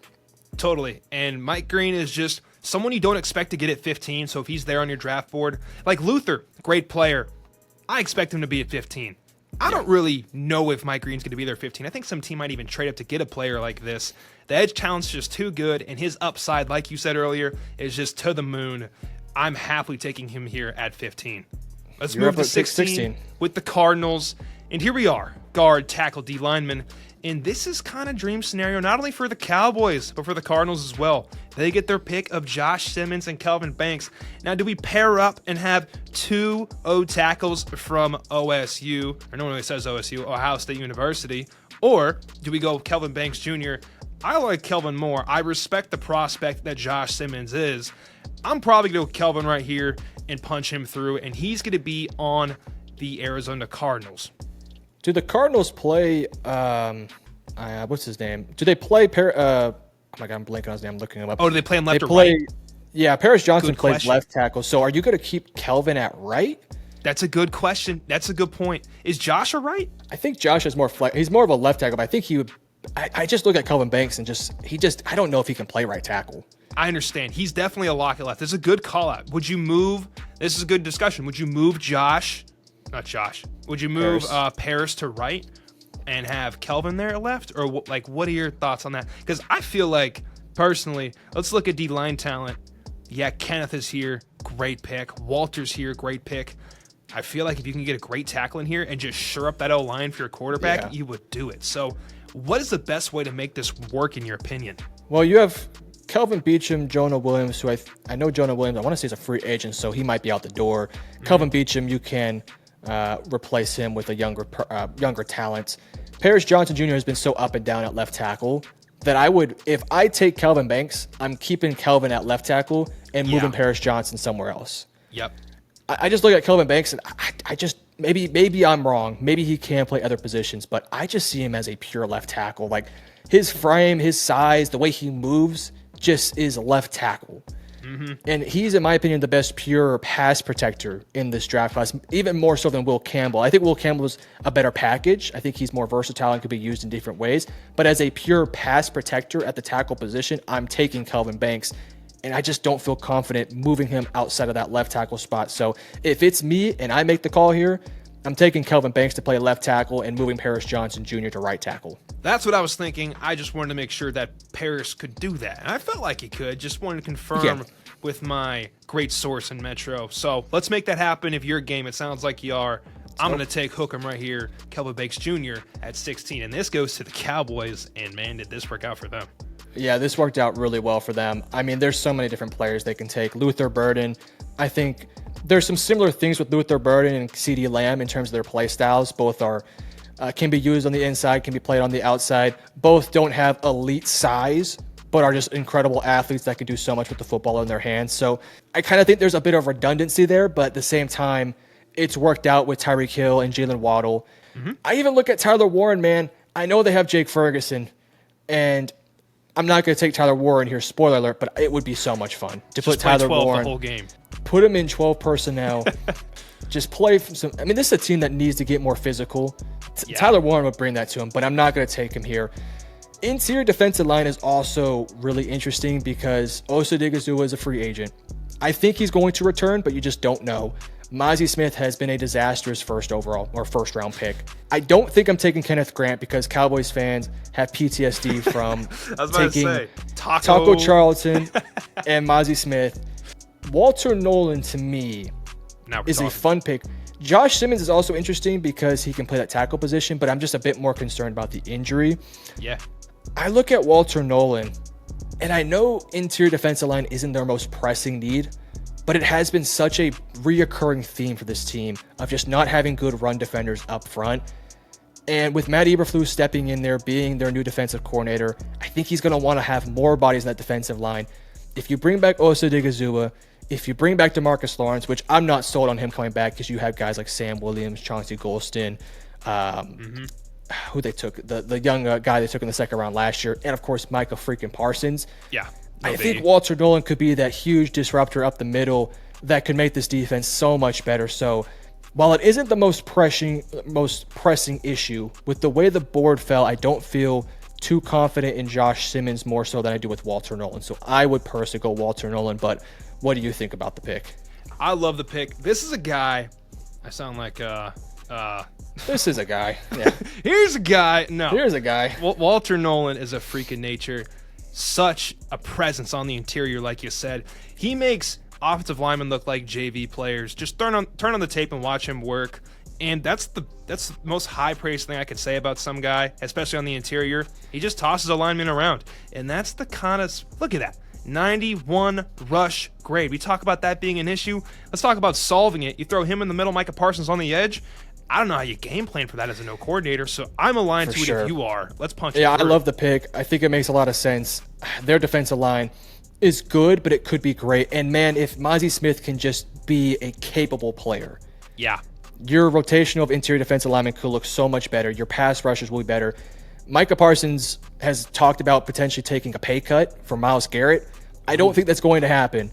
Totally. And Mike Green is just someone you don't expect to get at 15, so if he's there on your draft board, like Luther, great player, I expect him to be at 15. I don't really know if Mike Green's going to be there at 15. I think some team might even trade up to get a player like this. The edge talent's just too good, and his upside, like you said earlier, is just to the moon. I'm happily taking him here at 15. Let's move to 16 with the Cardinals. And here we are, guard, tackle, D lineman. And this is kind of dream scenario, not only for the Cowboys, but for the Cardinals as well. They get their pick of Josh Simmons and Kelvin Banks. Now, do we pair up and have two O tackles from OSU, or no one really says OSU, Ohio State University, or do we go Kelvin Banks Jr.? I like Kelvin more. I respect the prospect that Josh Simmons is. I'm probably going to go Kelvin right here and punch him through, and he's going to be on the Arizona Cardinals. Do the Cardinals play, what's his name? Do they play, oh my God, I'm blanking on his name. I'm looking him up. Oh, do they play him left or right? Yeah, Paris Johnson plays left tackle. So are you going to keep Kelvin at right? That's a good question. That's a good point. Is Josh a right? I think Josh is more he's more of a left tackle, but I think he would, I just look at Kelvin Banks and I don't know if he can play right tackle. I understand. He's definitely a lock at left. This is a good call out. Would you move, this is a good discussion. Would you move would you move Paris to right and have Kelvin there at left? Or what are your thoughts on that? Because I feel like, personally, let's look at D-line talent. Yeah, Kenneth is here, great pick. Walter's here, great pick. I feel like if you can get a great tackle in here and just shore up that O-line for your quarterback, you would do it. So what is the best way to make this work in your opinion? Well, you have Kelvin Beachum, Jonah Williams, who I know Jonah Williams, I want to say he's a free agent, so he might be out the door. Kelvin Beachum, you can replace him with a younger talent. Paris Johnson Jr. has been so up and down at left tackle that if I take Kelvin Banks, I'm keeping Kelvin at left tackle and moving Paris Johnson somewhere else. Yep. I just look at Kelvin Banks and I just maybe I'm wrong. Maybe he can play other positions, but I just see him as a pure left tackle. Like his frame, his size, the way he moves just is left tackle. And he's, in my opinion, the best pure pass protector in this draft class, even more so than Will Campbell. I think Will Campbell is a better package. I think he's more versatile and could be used in different ways. But as a pure pass protector at the tackle position, I'm taking Kelvin Banks. And I just don't feel confident moving him outside of that left tackle spot. So if it's me and I make the call here, I'm taking Kelvin Banks to play left tackle and moving Paris Johnson Jr. to right tackle. That's what I was thinking. I just wanted to make sure that Paris could do that. And I felt like he could. Just wanted to confirm with my great source in Metro. So let's make that happen. If you're a game, it sounds like you are. I'm going to take Hookem right here, Kelvin Banks Jr. at 16. And this goes to the Cowboys. And, man, did this work out for them. Yeah, this worked out really well for them. I mean, there's so many different players they can take. Luther Burden, I think there's some similar things with Luther Burden and CeeDee Lamb in terms of their play styles. Both are can be used on the inside, can be played on the outside. Both don't have elite size, but are just incredible athletes that can do so much with the football in their hands. So I kind of think there's a bit of redundancy there, but at the same time, it's worked out with Tyreek Hill and Jalen Waddle. I even look at Tyler Warren, man. I know they have Jake Ferguson, and I'm not going to take Tyler Warren here, spoiler alert, but it would be so much fun to put Tyler Warren, the whole game. Put him in 12 personnel, just play some. I mean, this is a team that needs to get more physical. Tyler Warren would bring that to him, but I'm not going to take him here. Interior defensive line is also really interesting because Osa Digizua is a free agent. I think he's going to return, but you just don't know. Mozzie Smith has been a disastrous first round pick. I don't think I'm taking Kenneth Grant because Cowboys fans have PTSD from taking Taco Charlton and Mozzie Smith. Walter Nolan, to me, is a fun pick. Josh Simmons is also interesting because he can play that tackle position, but I'm just a bit more concerned about the injury. Yeah. I look at Walter Nolan, and I know interior defensive line isn't their most pressing need, but it has been such a reoccurring theme for this team of just not having good run defenders up front. And with Matt Eberflus stepping in there, being their new defensive coordinator, I think he's going to want to have more bodies in that defensive line. If you bring back Osa Digizua, if you bring back DeMarcus Lawrence, which I'm not sold on him coming back because you have guys like Sam Williams, Chauncey Golston, who they took, the young guy they took in the second round last year, and of course Micah freaking Parsons. Yeah. I think Walter Nolan could be that huge disruptor up the middle that could make this defense so much better. So while it isn't the most pressing issue, with the way the board fell, I don't feel too confident in Josh Simmons more so than I do with Walter Nolan. So I would personally go Walter Nolan, but what do you think about the pick? I love the pick. This is a guy. I sound like This is a guy. Yeah. Here's a guy. No. Here's a guy. Walter Nolan is a freak of nature. Such a presence on the interior, like you said. He makes offensive linemen look like JV players. Just turn on the tape and watch him work. And that's the most high praise thing I could say about some guy, especially on the interior. He just tosses a lineman around. And that's the kind of, look at that, 91 rush grade. We talk about that being an issue. Let's talk about solving it. You throw him in the middle, Micah Parsons on the edge. I don't know how you game plan for that as a no coordinator, so I'm aligned to it if you are. Let's punch it. Yeah, I love the pick. I think it makes a lot of sense. Their defensive line is good, but it could be great. And man, if Mozzie Smith can just be a capable player, yeah, your rotation of interior defensive linemen could look so much better. Your pass rushers will be better. Micah Parsons has talked about potentially taking a pay cut for Myles Garrett. I don't think that's going to happen,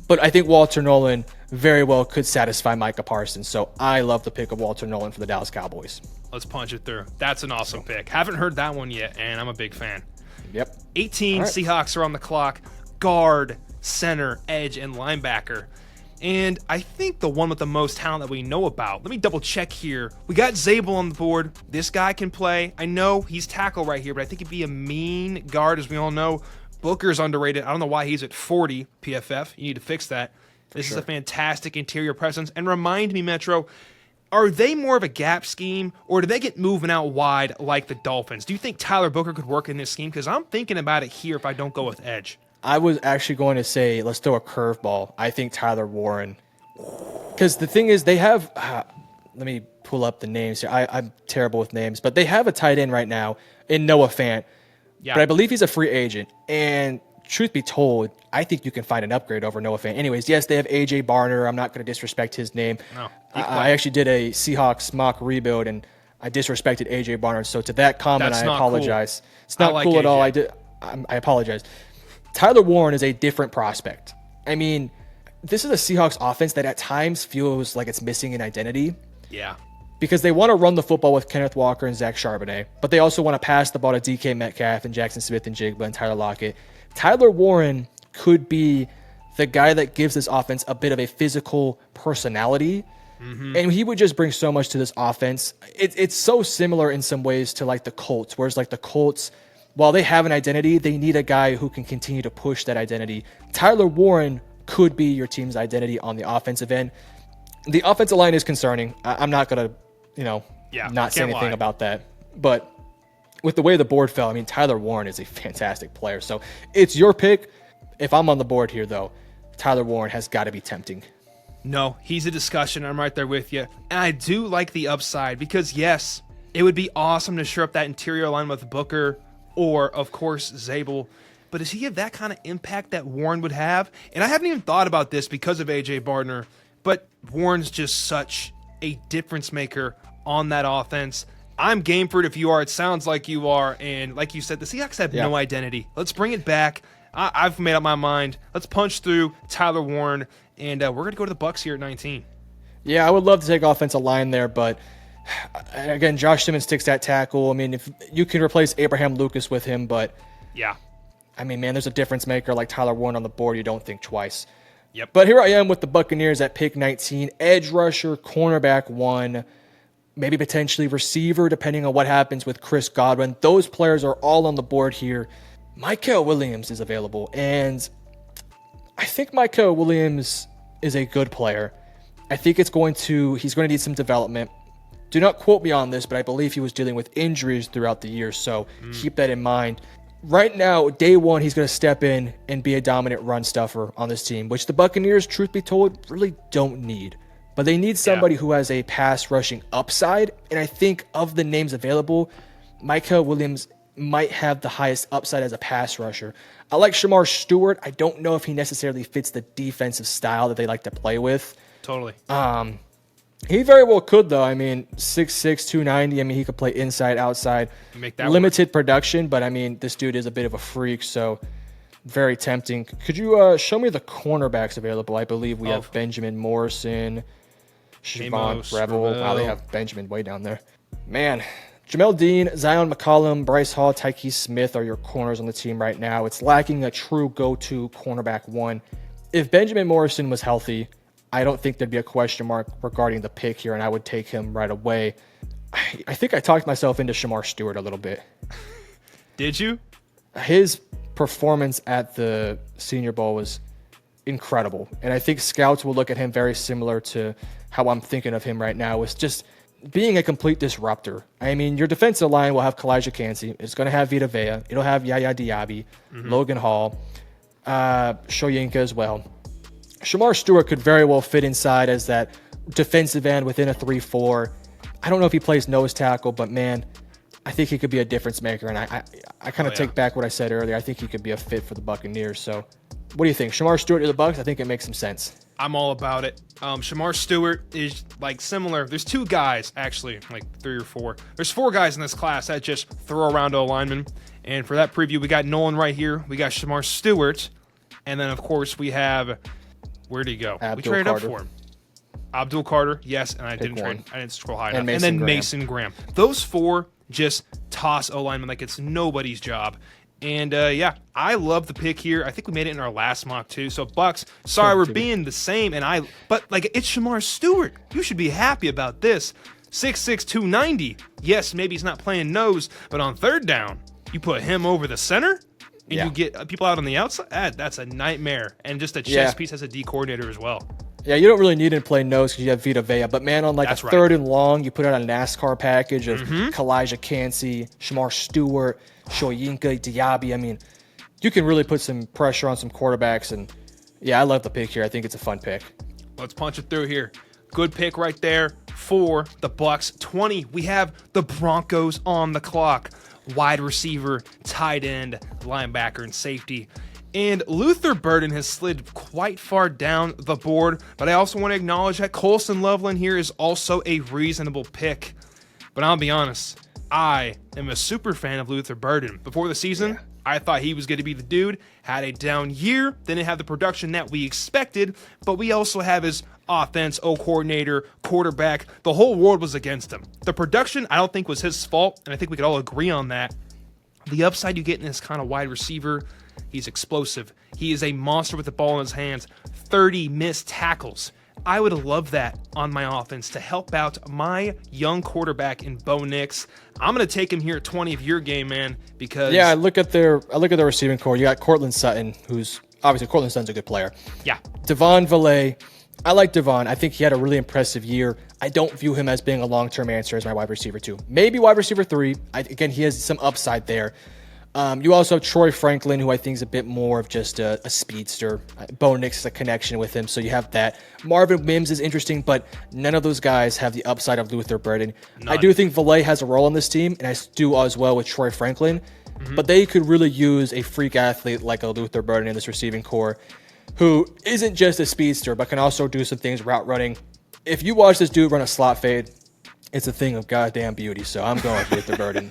but I think Walter Nolan very well could satisfy Micah Parsons. So I love the pick of Walter Nolan for the Dallas Cowboys. Let's punch it through. That's an awesome pick. Haven't heard that one yet, and I'm a big fan. Yep. 18 right. Seahawks are on the clock. Guard, center, edge, and linebacker. And I think the one with the most talent that we know about, let me double check here. We got Zabel on the board. This guy can play. I know he's tackle right here, but I think he'd be a mean guard, as we all know. Booker's underrated. I don't know why he's at 40 PFF. You need to fix that. This is a fantastic interior presence. And remind me, Metro, are they more of a gap scheme, or do they get moving out wide like the Dolphins? Do you think Tyler Booker could work in this scheme? Because I'm thinking about it here if I don't go with edge. I was actually going to say, let's throw a curveball. I think Tyler Warren. Because the thing is, they have, let me pull up the names here. I'm terrible with names, but they have a tight end right now in Noah Fant. Yeah. But I believe he's a free agent. And truth be told, I think you can find an upgrade over Noah Fant. Anyways, yes, they have A.J. Barner. I'm not going to disrespect his name. No, I actually did a Seahawks mock rebuild, and I disrespected A.J. Barner. So to that comment, I apologize. Cool. It's not cool at all. I apologize. Tyler Warren is a different prospect. I mean, this is a Seahawks offense that at times feels like it's missing an identity. Yeah. Because they want to run the football with Kenneth Walker and Zach Charbonnet, but they also want to pass the ball to DK Metcalf and Jackson Smith and Jigba and Tyler Lockett. Tyler Warren could be the guy that gives this offense a bit of a physical personality, and he would just bring so much to this offense. It's so similar in some ways to like the Colts, whereas like the Colts, while they have an identity, they need a guy who can continue to push that identity. Tyler Warren could be your team's identity on the offensive end. The offensive line is concerning. I'm not going to, not say anything about that. But with the way the board fell, I mean, Tyler Warren is a fantastic player. So it's your pick. If I'm on the board here, though, Tyler Warren has got to be tempting. No, he's a discussion. I'm right there with you. And I do like the upside because, yes, it would be awesome to shore up that interior line with Booker or, of course, Zabel. But does he have that kind of impact that Warren would have? And I haven't even thought about this because of A.J. Barner, but Warren's just such a difference maker on that offense. I'm game for it if you are. It sounds like you are. And like you said, the Seahawks have no identity. Let's bring it back. I've made up my mind. Let's punch through Tyler Warren, and we're going to go to the Bucs here at 19. Yeah, I would love to take offensive line there, but again, Josh Simmons sticks that tackle. I mean, if you can replace Abraham Lucas with him, but yeah, I mean, man, there's a difference maker like Tyler Warren on the board. You don't think twice. Yep. But here I am with the Buccaneers at pick 19, edge rusher, cornerback 1, maybe potentially receiver, depending on what happens with Chris Godwin. Those players are all on the board here. Mykel Williams is available, and I think Mykel Williams is a good player. I think he's going to need some development. Do not quote me on this, but I believe he was dealing with injuries throughout the year, so keep that in mind. Right now, day one, he's going to step in and be a dominant run stuffer on this team, which the Buccaneers, truth be told, really don't need. But they need somebody who has a pass rushing upside, and I think of the names available, Micah Williams might have the highest upside as a pass rusher. I like Shamar Stewart. I don't know if he necessarily fits the defensive style that they like to play with. Totally. He very well could, though. I mean, 6'6", 290. I mean, he could play inside, outside. Make that limited production, but I mean, this dude is a bit of a freak, so very tempting. Could you show me the cornerbacks available? I believe we have Benjamin Morrison, Siobhan Revel. Wow, they have Benjamin way down there. Man, Jamel Dean, Zion McCollum, Bryce Hall, Tyke Smith are your corners on the team right now. It's lacking a true go-to cornerback one. If Benjamin Morrison was healthy, I don't think there'd be a question mark regarding the pick here, and I would take him right away. I think I talked myself into Shamar Stewart a little bit. Did you? His performance at the Senior Bowl was incredible, and I think scouts will look at him very similar to how I'm thinking of him right now. It's just being a complete disruptor. I mean, your defensive line will have Kalijah Cansey. It's going to have Vita Vea. It'll have Yaya Diaby, Logan Hall, Shoyinka as well. Shamar Stewart could very well fit inside as that defensive end within a 3-4. I don't know if he plays nose tackle, but man, I think he could be a difference maker. And I kind of take back what I said earlier. I think he could be a fit for the Buccaneers. So what do you think? Shamar Stewart to the Bucs? I think it makes some sense. I'm all about it. Shamar Stewart is like similar. There's two guys, actually, like 3 or 4. There's 4 guys in this class that just throw around O linemen. And for that preview, we got Nolan right here. We got Shamar Stewart. And then, of course, we have... Where'd he go? We traded up for him. Abdul Carter, yes, and I didn't scroll high enough. And then Mason Graham. Those 4 just toss O-linemen like it's nobody's job. And I love the pick here. I think we made it in our last mock too. So Bucks, sorry we're being the same. But like it's Shamar Stewart. You should be happy about this. 6'6", 290. Yes, maybe he's not playing nose, but on third down, you put him over the center. And you get people out on the outside, that's a nightmare. And just a chess piece as a D coordinator as well. Yeah, you don't really need him to play nose because you have Vita Vea. But, man, on like third and long, you put out a NASCAR package of Kalijah Cansey, Shamar Stewart, Shoyinka, Diaby. I mean, you can really put some pressure on some quarterbacks. And, yeah, I love the pick here. I think it's a fun pick. Let's punch it through here. Good pick right there for the Bucks. 20, we have the Broncos on the clock. Wide receiver, tight end, linebacker, and safety. And Luther Burden has slid quite far down the board, but I also want to acknowledge that Colson Loveland here is also a reasonable pick. But I'll be honest, I am a super fan of Luther Burden. Before the season, I thought he was going to be the dude, had a down year, didn't have the production that we expected, but we also have his offense, coordinator, quarterback. The whole world was against him. The production, I don't think was his fault, and I think we could all agree on that. The upside you get in this kind of wide receiver, he's explosive. He is a monster with the ball in his hands. 30 missed tackles. I would love that on my offense to help out my young quarterback in Bo Nix. I'm going to take him here at 20 of your game, man, because... Yeah, I look at their receiving core. You got Cortland Sutton, who's... Obviously, Cortland Sutton's a good player. Yeah. Devon Valet. I like Devon. I think he had a really impressive year. I don't view him as being a long-term answer as my wide receiver 2. Maybe wide receiver 3. Again, he has some upside there. You also have Troy Franklin, who I think is a bit more of just a speedster. Bo Nix is a connection with him, so you have that. Marvin Mims is interesting, but none of those guys have the upside of Luther Burden. None. I do think Valet has a role on this team, and I do as well with Troy Franklin, but they could really use a freak athlete like a Luther Burden in this receiving core, who isn't just a speedster, but can also do some things route running. If you watch this dude run a slot fade, it's a thing of goddamn beauty, so I'm going with Luther Burden.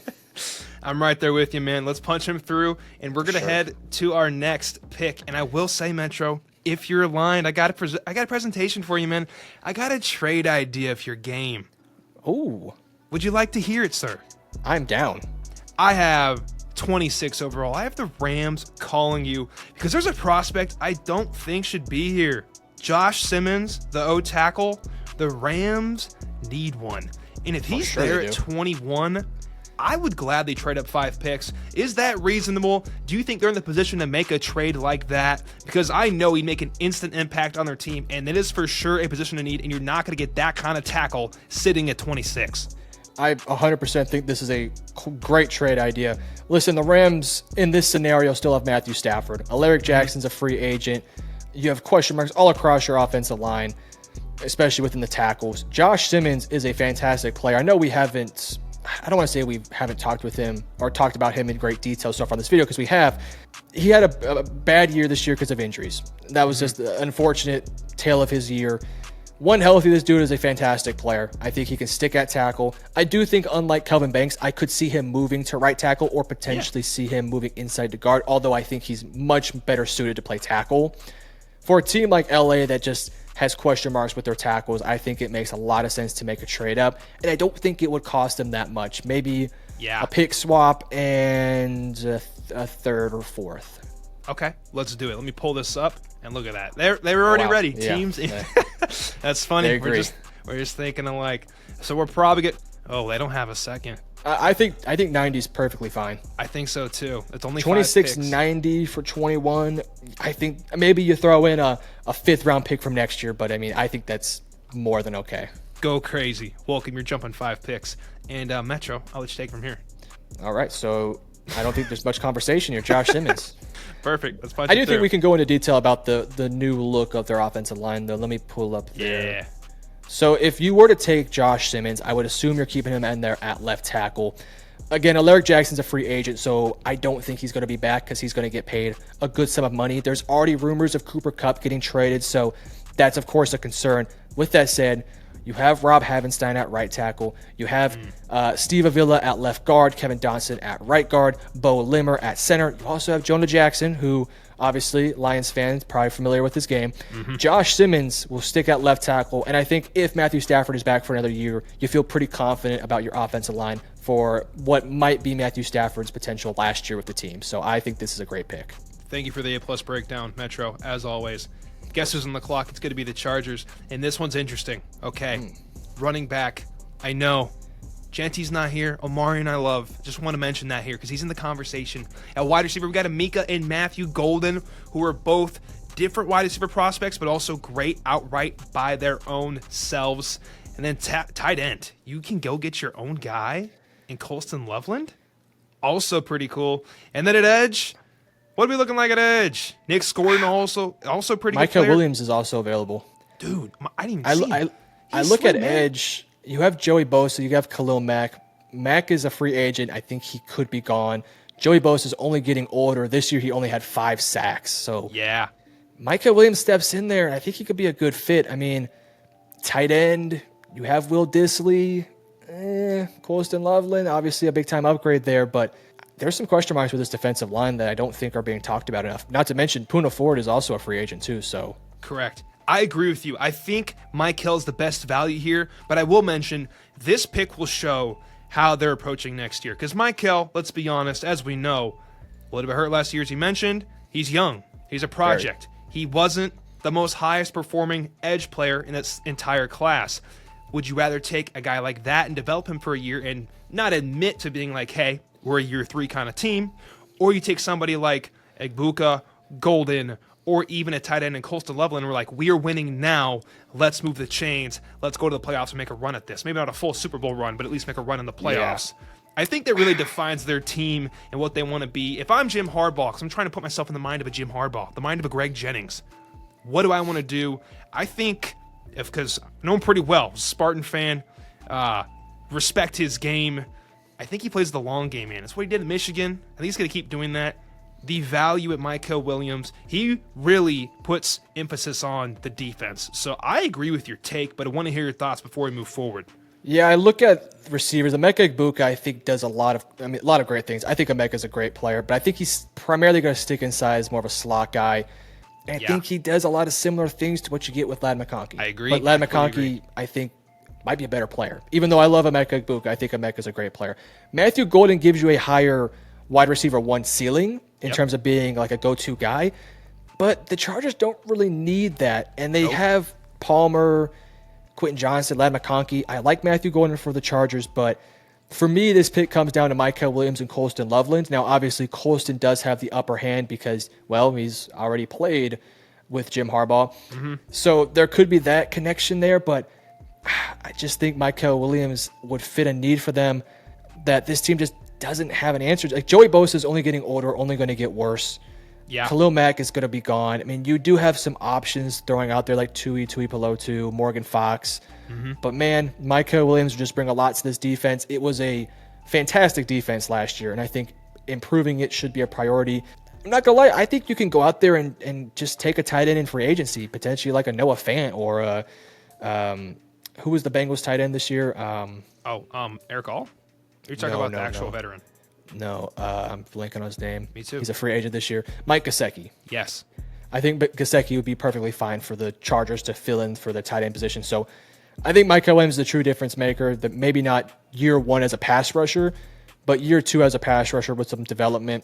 I'm right there with you, man. Let's punch him through, and we're going to head to our next pick. And I will say, Metro, if you're aligned, I got a presentation for you, man. I got a trade idea for your game. Ooh. Would you like to hear it, sir? I'm down. I have 26 overall. I have the Rams calling you because there's a prospect I don't think should be here. Josh Simmons, the O tackle. The Rams need one. And if he's there at 21... I would gladly trade up 5 picks. Is that reasonable? Do you think they're in the position to make a trade like that? Because I know he'd make an instant impact on their team, and it is for sure a position to need, and you're not going to get that kind of tackle sitting at 26. I 100% think this is a great trade idea. Listen, the Rams in this scenario still have Matthew Stafford. Alaric Jackson's a free agent. You have question marks all across your offensive line, especially within the tackles. Josh Simmons is a fantastic player. I know I don't want to say we haven't talked with him or talked about him in great detail so far in this video, because we have. He had a bad year this year because of injuries. That was just an unfortunate tale of his year. When healthy, this dude is a fantastic player. I think he can stick at tackle. I do think, unlike Kelvin Banks, I could see him moving to right tackle or potentially see him moving inside to guard, although I think he's much better suited to play tackle. For a team like LA that just has question marks with their tackles, I think it makes a lot of sense to make a trade up, and I don't think it would cost them that much. Maybe a pick swap and a third or fourth. Okay, let's do it. Let me pull this up and look at that. They were already ready. Yeah. Teams. That's funny. We're just thinking alike. So we're probably they don't have a second. I think 90 is perfectly fine. I think so too. It's only 26.90 for 21. I think maybe you throw in a 5th round pick from next year, but I mean, I think that's more than okay. Go crazy. Welcome, you're jumping 5 picks. And Metro, I'll let you take from here. All right, so I don't think there's much conversation here. Josh Simmons. Perfect. Let's punch I do think we can go into detail about the new look of their offensive line, though. Let me pull up there. Yeah. So if you were to take Josh Simmons, I would assume you're keeping him in there at left tackle. Again, Alaric Jackson's a free agent, so I don't think he's going to be back because he's going to get paid a good sum of money. There's already rumors of Cooper Kupp getting traded, so that's, of course, a concern. With that said, you have Rob Havenstein at right tackle. You have Steve Avila at left guard, Kevin Dotson at right guard, Bo Limmer at center. You also have Jonah Jackson, who obviously Lions fans probably familiar with this game. Josh Simmons will stick at left tackle, and I think if Matthew Stafford is back for another year, you feel pretty confident about your offensive line for what might be Matthew Stafford's potential last year with the team. So I think this is a great pick. Thank you for the A+ breakdown, Metro, as always. Guess who's on the clock? It's going to be the Chargers, and this one's interesting. Okay, running back. I know Gentie's not here. Omari and I love. Just want to mention that here because he's in the conversation. At wide receiver, we got Amika and Matthew Golden, who are both different wide receiver prospects, but also great outright by their own selves. And then tight end, you can go get your own guy in Colston Loveland. Also pretty cool. And then at edge, what are we looking like at edge? Nick Gordon also pretty good Micah player. Williams is also available. Dude, I didn't even see him. I look at edge. You have Joey Bosa. You have Khalil Mack. Mack is a free agent. I think he could be gone. Joey Bosa is only getting older. This year he only had 5 sacks. So yeah, Micah Williams steps in there. I think he could be a good fit. I mean, tight end, you have Will Dissly, Colston Loveland, obviously a big-time upgrade there, but there's some question marks with this defensive line that I don't think are being talked about enough. Not to mention, Poona Ford is also a free agent too, so. Correct. I agree with you. I think Mike Hill's the best value here, but I will mention this pick will show how they're approaching next year. Because Mike Hill, let's be honest, as we know, a little bit hurt last year, as he mentioned. He's young. He's a project. He wasn't the most highest performing edge player in this entire class. Would you rather take a guy like that and develop him for a year and not admit to being like, hey, we're a year 3 kind of team? Or you take somebody like Egbuka, Golden, or even a tight end in Colston Loveland, and we're like, we are winning now. Let's move the chains. Let's go to the playoffs and make a run at this. Maybe not a full Super Bowl run, but at least make a run in the playoffs. Yeah. I think that really defines their team and what they want to be. If I'm Jim Harbaugh, because I'm trying to put myself in the mind of a Jim Harbaugh, the mind of a Greg Jennings, what do I want to do? I think, because I know him pretty well, Spartan fan, respect his game. I think he plays the long game, man. That's what he did at Michigan. I think he's going to keep doing that. The value at Micah Williams, he really puts emphasis on the defense. So I agree with your take, but I want to hear your thoughts before we move forward. Yeah, I look at receivers. Emeka Egbuka, I think, does a lot of great things. I think Emeka's a great player, but I think he's primarily going to stick inside as more of a slot guy. And I think he does a lot of similar things to what you get with Ladd McConkey. I agree. But Ladd McConkey, I think, might be a better player. Even though I love Emeka Egbuka, I think Emeka's a great player. Matthew Golden gives you a higher wide receiver 1 ceiling in terms of being like a go-to guy. But the Chargers don't really need that. And they have Palmer, Quentin Johnson, Ladd McConkey. I like Matthew Golden for the Chargers, but For me, this pick comes down to Michael Williams and Colston Loveland. Now, obviously, Colston does have the upper hand because, well, he's already played with Jim Harbaugh. So there could be that connection there, but I just think Michael Williams would fit a need for them that this team just doesn't have an answer. Like Joey Bosa is only getting older, only going to get worse. Yeah. Khalil Mack is going to be gone. I mean, you do have some options throwing out there like Tui Pelotu, Morgan Fox. But man, Michael Williams would just bring a lot to this defense. It was a fantastic defense last year, and I think improving it should be a priority. I'm not going to lie, I think you can go out there and just take a tight end in free agency, potentially like a Noah Fant or who was the Bengals tight end this year? Eric All? You're talking about the actual veteran. No, I'm blanking on his name. Me too. He's a free agent this year. Mike Gesicki. Yes. I think Gesicki would be perfectly fine for the Chargers to fill in for the tight end position. So I think Michael Williams is a true difference maker. That maybe not year one as a pass rusher, but year two as a pass rusher with some development,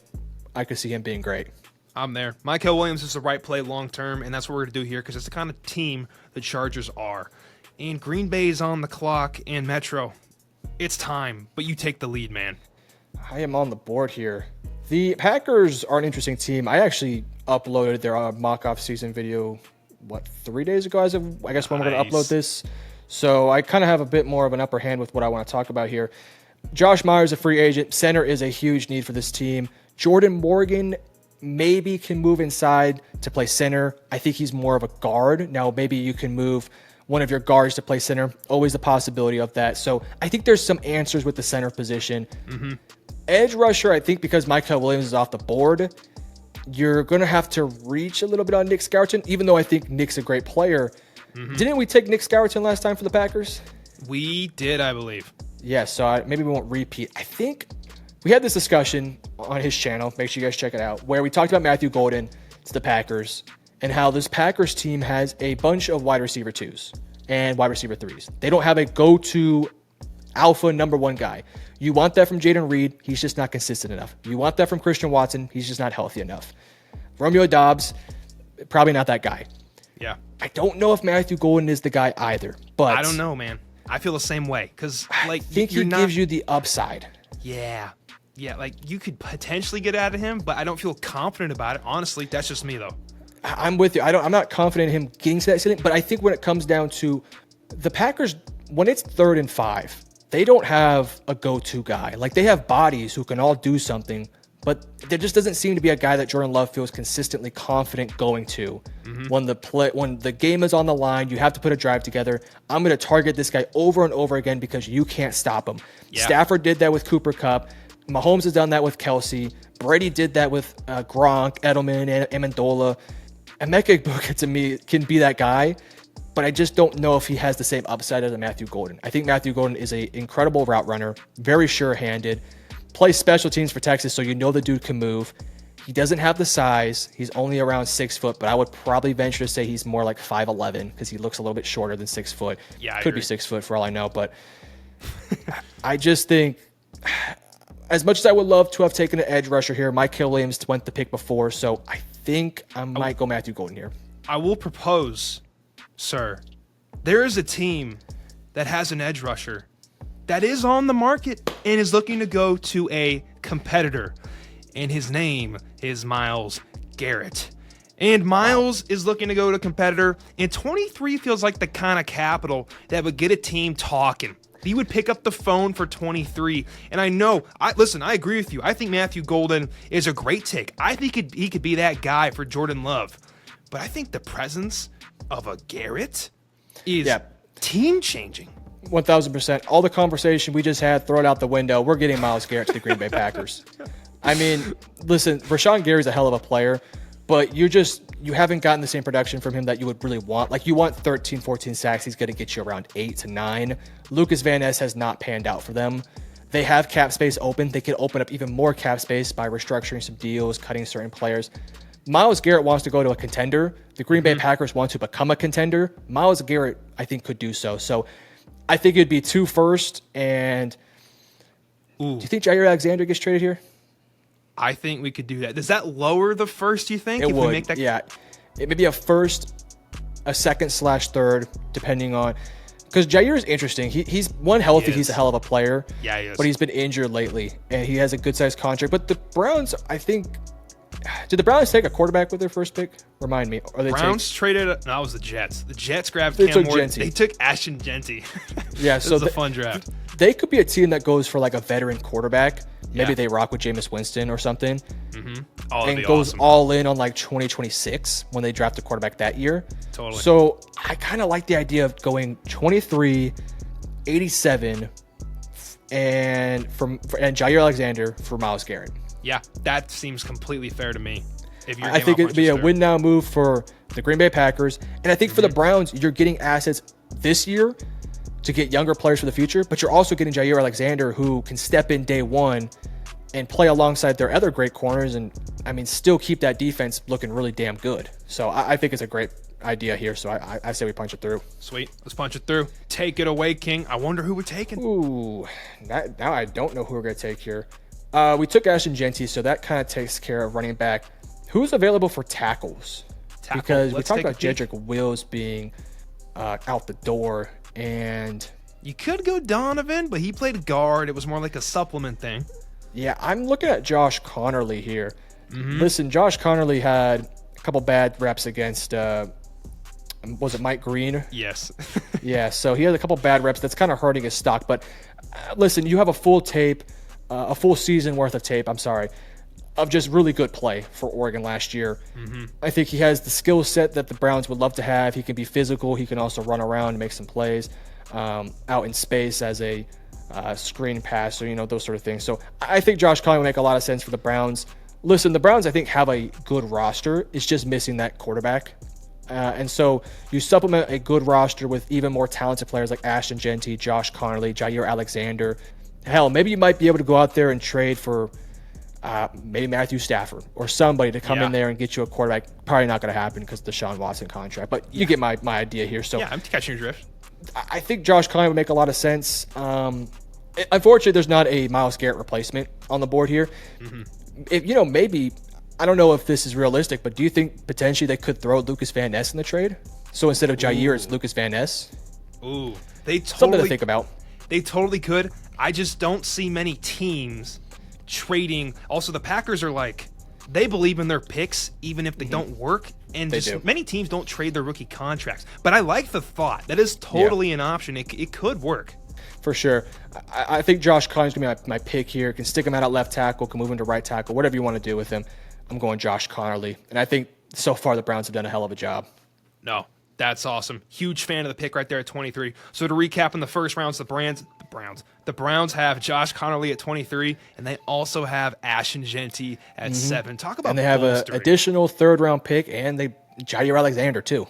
I could see him being great. I'm there. Michael Williams is the right play long term, and that's what we're going to do here because it's the kind of team the Chargers are. And Green Bay's on the clock, and Metro, it's time, but you take the lead, man. I am on the board here. The Packers are an interesting team. I actually uploaded their mock off-season video, 3 days ago, as of, I guess, when we're going to upload this. So I kind of have a bit more of an upper hand with what I want to talk about here. Josh Myers, a free agent. Center is a huge need for this team. Jordan Morgan maybe can move inside to play center. I think he's more of a guard. Now, maybe you can move one of your guards to play center. Always the possibility of that. So I think there's some answers with the center position. Edge rusher, I think because Michael Williams is off the board, you're going to have to reach a little bit on Nick Scourton, even though I think Nick's a great player. Didn't we take Nick Scourton last time for the Packers? We did, I believe. Yeah, so maybe we won't repeat. I think we had this discussion on his channel. Make sure you guys check it out, where we talked about Matthew Golden to the Packers and how this Packers team has a bunch of wide receiver 2s and wide receiver 3s. They don't have a go-to alpha number one guy. You want that from Jaden Reed. He's just not consistent enough. You want that from Christian Watson. He's just not healthy enough. Romeo Doubs, probably not that guy. Yeah. I don't know if Matthew Golden is the guy either, but I don't know, man. I feel the same way because, like, I think he gives you the upside. Yeah, like you could potentially get out of him, but I don't feel confident about it. Honestly, that's just me though. I'm with you. I'm not confident in him getting to that ceiling, but I think when it comes down to the Packers, when it's 3rd and 5, they don't have a go-to guy. Like, they have bodies who can all do something, but there just doesn't seem to be a guy that Jordan Love feels consistently confident going to. When the game is on the line, you have to put a drive together. I'm going to target this guy over and over again because you can't stop him. Yeah. Stafford did that with Cooper Kupp. Mahomes has done that with Kelsey. Brady did that with Gronk, Edelman, Amendola. Emeka Egbuka, to me, can be that guy, but I just don't know if he has the same upside as a Matthew Golden. I think Matthew Golden is an incredible route runner, very sure-handed, plays special teams for Texas, so you know the dude can move. He doesn't have the size. He's only around 6 foot, but I would probably venture to say he's more like 5'11" because he looks a little bit shorter than 6 foot. Yeah, Could be 6 foot for all I know, but I just think, as much as I would love to have taken an edge rusher here, Michael Williams went the pick before, so I think I might go Matthew Golden here. I will propose, sir. There is a team that has an edge rusher that is on the market and is looking to go to a competitor. And his name is Myles Garrett. And Myles is looking to go to a competitor. And 23 feels like the kind of capital that would get a team talking. He would pick up the phone for 23. And I know, I agree with you. I think Matthew Golden is a great take. I think he could be that guy for Jordan Love. But I think the presence of a Garrett is team-changing. 1,000%. All the conversation we just had, throw it out the window. We're getting Myles Garrett to the Green Bay Packers. I mean, listen, Rashawn Gary's a hell of a player, but you haven't gotten the same production from him that you would really want. Like, you want 13, 14 sacks. He's going to get you around 8 to 9. Lucas Van Ness has not panned out for them. They have cap space open. They could open up even more cap space by restructuring some deals, cutting certain players. Myles Garrett wants to go to a contender. The Green Bay Packers want to become a contender. Myles Garrett, I think, could do so. So I think it'd be 2 firsts. And do you think Jair Alexander gets traded here? I think we could do that. Does that lower the first, you think? It would. We make that... Yeah. It may be a first, a second/third, depending on... Because Jair is interesting. He's one healthy. He's a hell of a player. Yeah, he is. But he's been injured lately, and he has a good-sized contract. But the Browns, I think, did the Browns take a quarterback with their first pick? Remind me. Or they Browns traded. No, it was the Jets. The Jets grabbed They Cam took Ward. Genty. They took Ashton Genty. Yeah, This so was a fun draft. They could be a team that goes for like a veteran quarterback. Maybe Yeah. they rock with Jameis Winston or something, Oh, that'd and be goes awesome. all in on like 2026 when they draft a quarterback that year. Totally. So I kind of like the idea of going 23, 87, and Jair Alexander for Myles Garrett. Yeah, that seems completely fair to me. If you're I think it'd be a win now move for the Green Bay Packers, and I think for the Browns, you're getting assets this year to get younger players for the future, but you're also getting Jair Alexander, who can step in day one and play alongside their other great corners, and I mean, still keep that defense looking really damn good. So I think it's a great idea here. So I say we punch it through. Sweet. Let's punch it through. Take it away, King. I wonder who we're taking. Ooh, now I don't know who we're gonna take here. We took Ashton Genty, so that kind of takes care of running back. Who's available for tackles? Because we Let's talked take a about peek. Jedrick Wills being out the door, and You could go Donovan, but he played guard. It was more like a supplement thing. yeah, I'm looking at Josh Connerly here. Listen, Josh Connerly had a couple bad reps against, was it Mike Green? Yes. Yeah, so he had a couple bad reps. That's kind of hurting his stock. But listen, you have a full tape, a full season worth of tape, of just really good play for Oregon last year. I think he has the skill set that the Browns would love to have. He can be physical. He can also run around and make some plays out in space as a screen passer, those sort of things. So I think Josh Connerly will make a lot of sense for the Browns. Listen, the Browns, I think, have a good roster. It's just missing that quarterback. And so you supplement a good roster with even more talented players like Ashton Genty, Josh Connerly, Jair Alexander. Hell, maybe you might be able to go out there and trade for maybe Matthew Stafford or somebody to come in there and get you a quarterback. Probably not going to happen because of the Deshaun Watson contract. But you get my idea here. So Yeah, I'm catching your drift. I think Josh Connerly would make a lot of sense. Unfortunately, there's not a Myles Garrett replacement on the board here. If maybe, I don't know if this is realistic, but do you think potentially they could throw Lucas Van Ness in the trade? So instead of Jair, it's Lucas Van Ness? Ooh, they Something to think about. They totally could. I just don't see many teams trading. Also, the Packers are like, they believe in their picks even if they don't work. And They just do. many teams don't trade their rookie contracts. But I like the thought. That is totally an option. It could work. For sure. I think Josh Connerly's going to be my pick here. Can stick him out at left tackle, can move him to right tackle, whatever you want to do with him. I'm going Josh Connerly. And I think so far the Browns have done a hell of a job. No, that's awesome. Huge fan of the pick right there at 23. So to recap, in the first rounds, the Browns have Josh Connerly at 23, and they also have Ashton Genty at 7. Talk about And they have an bolstering. additional third-round pick, and Jair Alexander, too.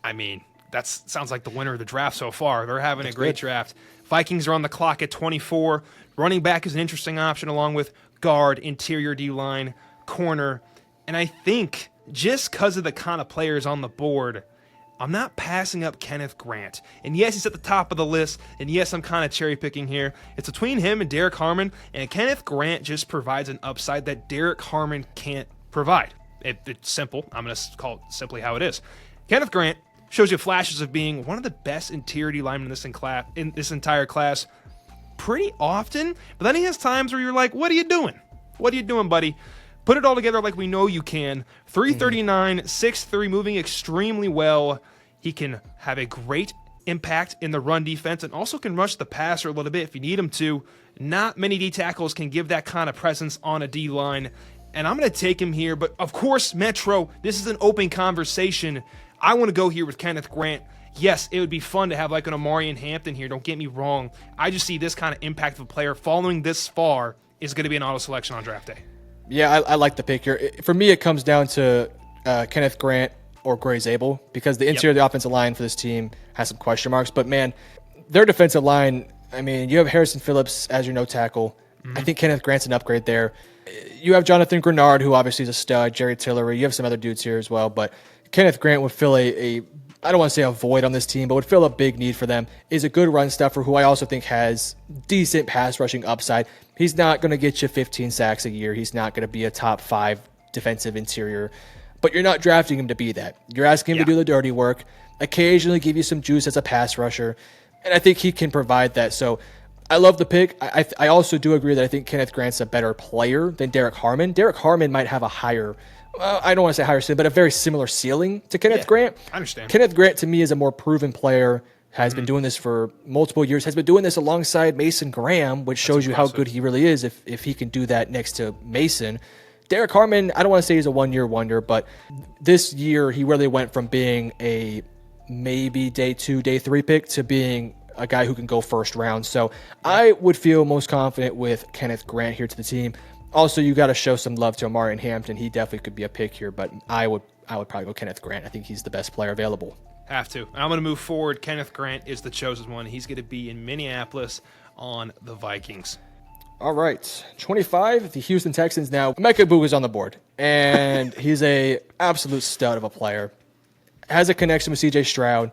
I mean, that sounds like the winner of the draft so far. They're having a great draft. Vikings are on the clock at 24. Running back is an interesting option along with guard, interior D-line, corner. And I think just because of the kind of players on the board, I'm not passing up Kenneth Grant. And yes, he's at the top of the list. And yes, I'm kind of cherry picking here. It's between him and Derek Harmon. And Kenneth Grant just provides an upside that Derek Harmon can't provide. It's simple. I'm going to call it simply how it is. Kenneth Grant shows you flashes of being one of the best interior D linemen in this entire class pretty often. But then he has times where you're like, what are you doing? What are you doing, buddy? Put it all together like we know you can. 339, 6'3", moving extremely well. He can have a great impact in the run defense and also can rush the passer a little bit if you need him to. Not many D tackles can give that kind of presence on a D line. And I'm going to take him here. But of course, Metro, this is an open conversation. I want to go here with Kenneth Grant. Yes, it would be fun to have like an Amarian Hampton here. Don't get me wrong. I just see this kind of impact of a player following this far is going to be an auto selection on draft day. Yeah, I like the pick here. For me, it comes down to Kenneth Grant or Gray Zabel because the interior of the offensive line for this team has some question marks. But, man, their defensive line, I mean, you have Harrison Phillips as your no tackle. I think Kenneth Grant's an upgrade there. You have Jonathan Grenard, who obviously is a stud, Jerry Tillery. You have some other dudes here as well. But Kenneth Grant would fill I don't want to say a void on this team, but would fill a big need for them. Is a good run stuffer who I also think has decent pass rushing upside. He's not going to get you 15 sacks a year. He's not going to be a top 5 defensive interior, but you're not drafting him to be that. You're asking him to do the dirty work, occasionally give you some juice as a pass rusher. And I think he can provide that. So I love the pick. I also do agree that I think Kenneth Grant's a better player than Derek Harmon. Derek Harmon might have a higher, I don't want to say higher ceiling, but a very similar ceiling to Kenneth Grant. I understand. Kenneth Grant, to me, is a more proven player, has been doing this for multiple years, has been doing this alongside Mason Graham, which shows you how good he really is if he can do that next to Mason. Derek Harmon, I don't want to say he's a one-year wonder, but this year he really went from being a maybe day 2, day 3 pick to being a guy who can go first round. So I would feel most confident with Kenneth Grant here to the team. Also, you got to show some love to Amari Hampton. He definitely could be a pick here, but I would probably go Kenneth Grant. I think he's the best player available. Have to. I'm going to move forward. Kenneth Grant is the chosen one. He's going to be in Minneapolis on the Vikings. All right, 25, the Houston Texans now. Emeka Egbuka is on the board, and he's a absolute stud of a player. Has a connection with C.J. Stroud.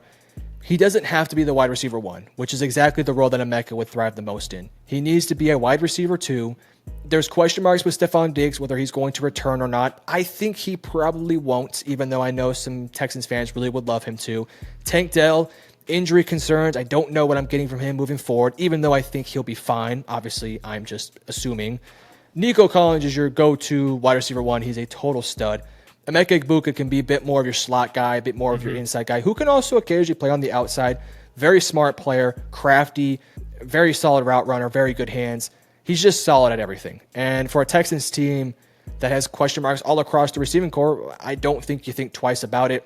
He doesn't have to be the wide receiver 1, which is exactly the role that Emeka would thrive the most in. He needs to be a wide receiver 2. There's question marks with Stephon Diggs, whether he's going to return or not. I think he probably won't, even though I know some Texans fans really would love him to. Tank Dell, injury concerns. I don't know what I'm getting from him moving forward, even though I think he'll be fine. Obviously, I'm just assuming. Nico Collins is your go-to wide receiver 1. He's a total stud. Emeka Egbuka can be a bit more of your slot guy, a bit more of your inside guy, who can also occasionally play on the outside. Very smart player, crafty, very solid route runner, very good hands. He's just solid at everything. And for a Texans team that has question marks all across the receiving corps, I don't think you think twice about it.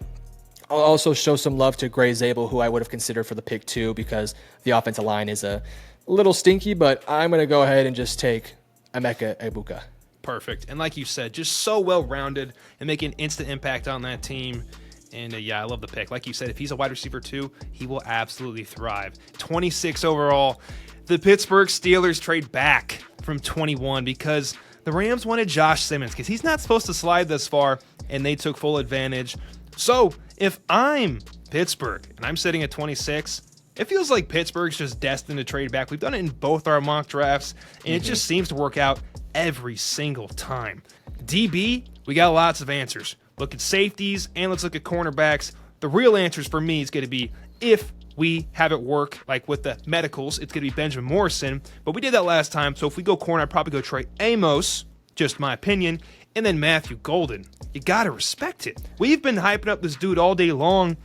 I'll also show some love to Gray Zabel, who I would have considered for the pick 2 because the offensive line is a little stinky, but I'm going to go ahead and just take Emeka Egbuka. Perfect. And like you said, just so well-rounded and making instant impact on that team. And I love the pick. Like you said, if he's a wide receiver 2, he will absolutely thrive. 26 overall. The Pittsburgh Steelers trade back from 21 because the Rams wanted Josh Simmons because he's not supposed to slide this far, and they took full advantage. So if I'm Pittsburgh and I'm sitting at 26, it feels like Pittsburgh's just destined to trade back. We've done it in both our mock drafts, and it just seems to work out every single time. DB, we got lots of answers. Look at safeties, and let's look at cornerbacks. The real answers for me is going to be, if we have it work, like with the medicals, it's going to be Benjamin Morrison, but we did that last time, so if we go corner, I'd probably go Trey Amos, just my opinion, and then Matthew Golden. You got to respect it. We've been hyping up this dude all day long,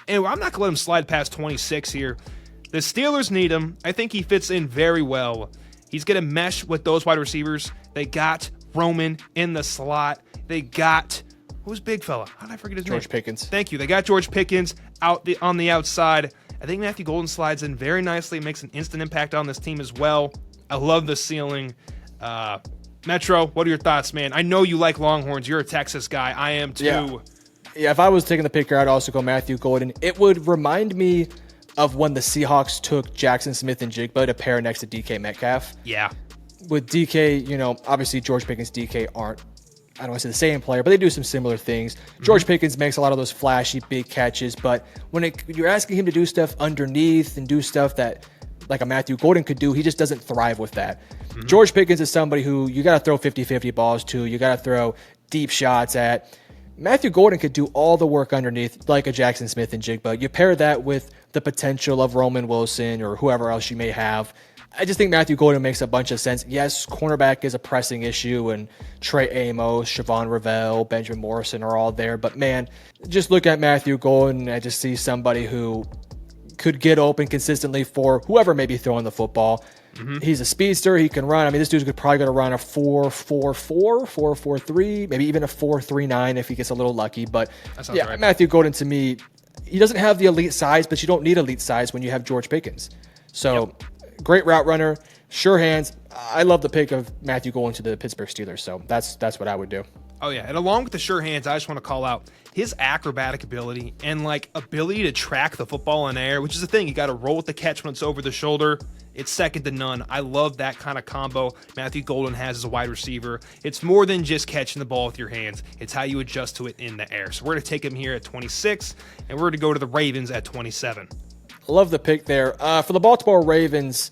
and I'm not going to let him slide past 26 here. The Steelers need him. I think he fits in very well. He's going to mesh with those wide receivers. They got Roman in the slot. They got, who's big fella? How did I forget his name? George Pickens. Thank you. They got George Pickens on the outside. I think Matthew Golden slides in very nicely, makes an instant impact on this team as well. I love the ceiling. Metro, what are your thoughts, man? I know you like Longhorns. You're a Texas guy. I am too. Yeah, if I was taking the pick here, I'd also go Matthew Golden. It would remind me of when the Seahawks took Jackson Smith and Jigba to pair next to DK Metcalf. Yeah. With DK, obviously George Pickens, DK aren't, I don't want to say the same player, but they do some similar things. George Pickens makes a lot of those flashy, big catches, but when you're asking him to do stuff underneath and do stuff that like a Matthew Golden could do, he just doesn't thrive with that. George Pickens is somebody who you got to throw 50-50 balls to, you got to throw deep shots at. Matthew Golden could do all the work underneath like a Jackson Smith and Jigba. You pair that with the potential of Roman Wilson or whoever else you may have. I just think Matthew Golden makes a bunch of sense. Yes, cornerback is a pressing issue, and Trey Amos, Siobhan Ravel, Benjamin Morrison are all there. But, man, just look at Matthew Golden. I just see somebody who could get open consistently for whoever may be throwing the football. He's a speedster. He can run. I mean, this dude's probably going to run a 4.44, 4.43, maybe even a 4.39 if he gets a little lucky. But, yeah, right. Matthew Golden, to me, he doesn't have the elite size, but you don't need elite size when you have George Pickens. So, great route runner, sure hands. I love the pick of Matthew Golden to the Pittsburgh Steelers, so that's what I would do. Oh, yeah, and along with the sure hands, I just want to call out his acrobatic ability and, ability to track the football in air, which is the thing. You got to roll with the catch when it's over the shoulder. It's second to none. I love that kind of combo Matthew Golden has as a wide receiver. It's more than just catching the ball with your hands. It's how you adjust to it in the air. So we're going to take him here at 26, and we're going to go to the Ravens at 27. Love the pick there. For the Baltimore Ravens,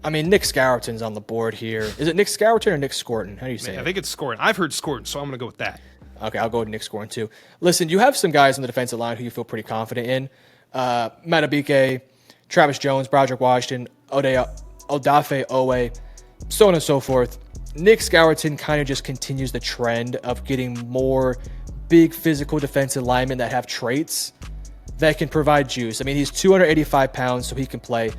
I mean, Nick Scourton's on the board here. Is it Nick Scourton or Nick Scorton? How do you say it? I think it's Scorton. I've heard Scorton, so I'm going to go with that. Okay, I'll go with Nick Scorton too. Listen, you have some guys on the defensive line who you feel pretty confident in. Matabike, Travis Jones, Broderick Washington, Odafe Owe, so on and so forth. Nick Scourton kind of just continues the trend of getting more big physical defensive linemen that have traits that can provide juice. I mean, he's 285 pounds, so he can play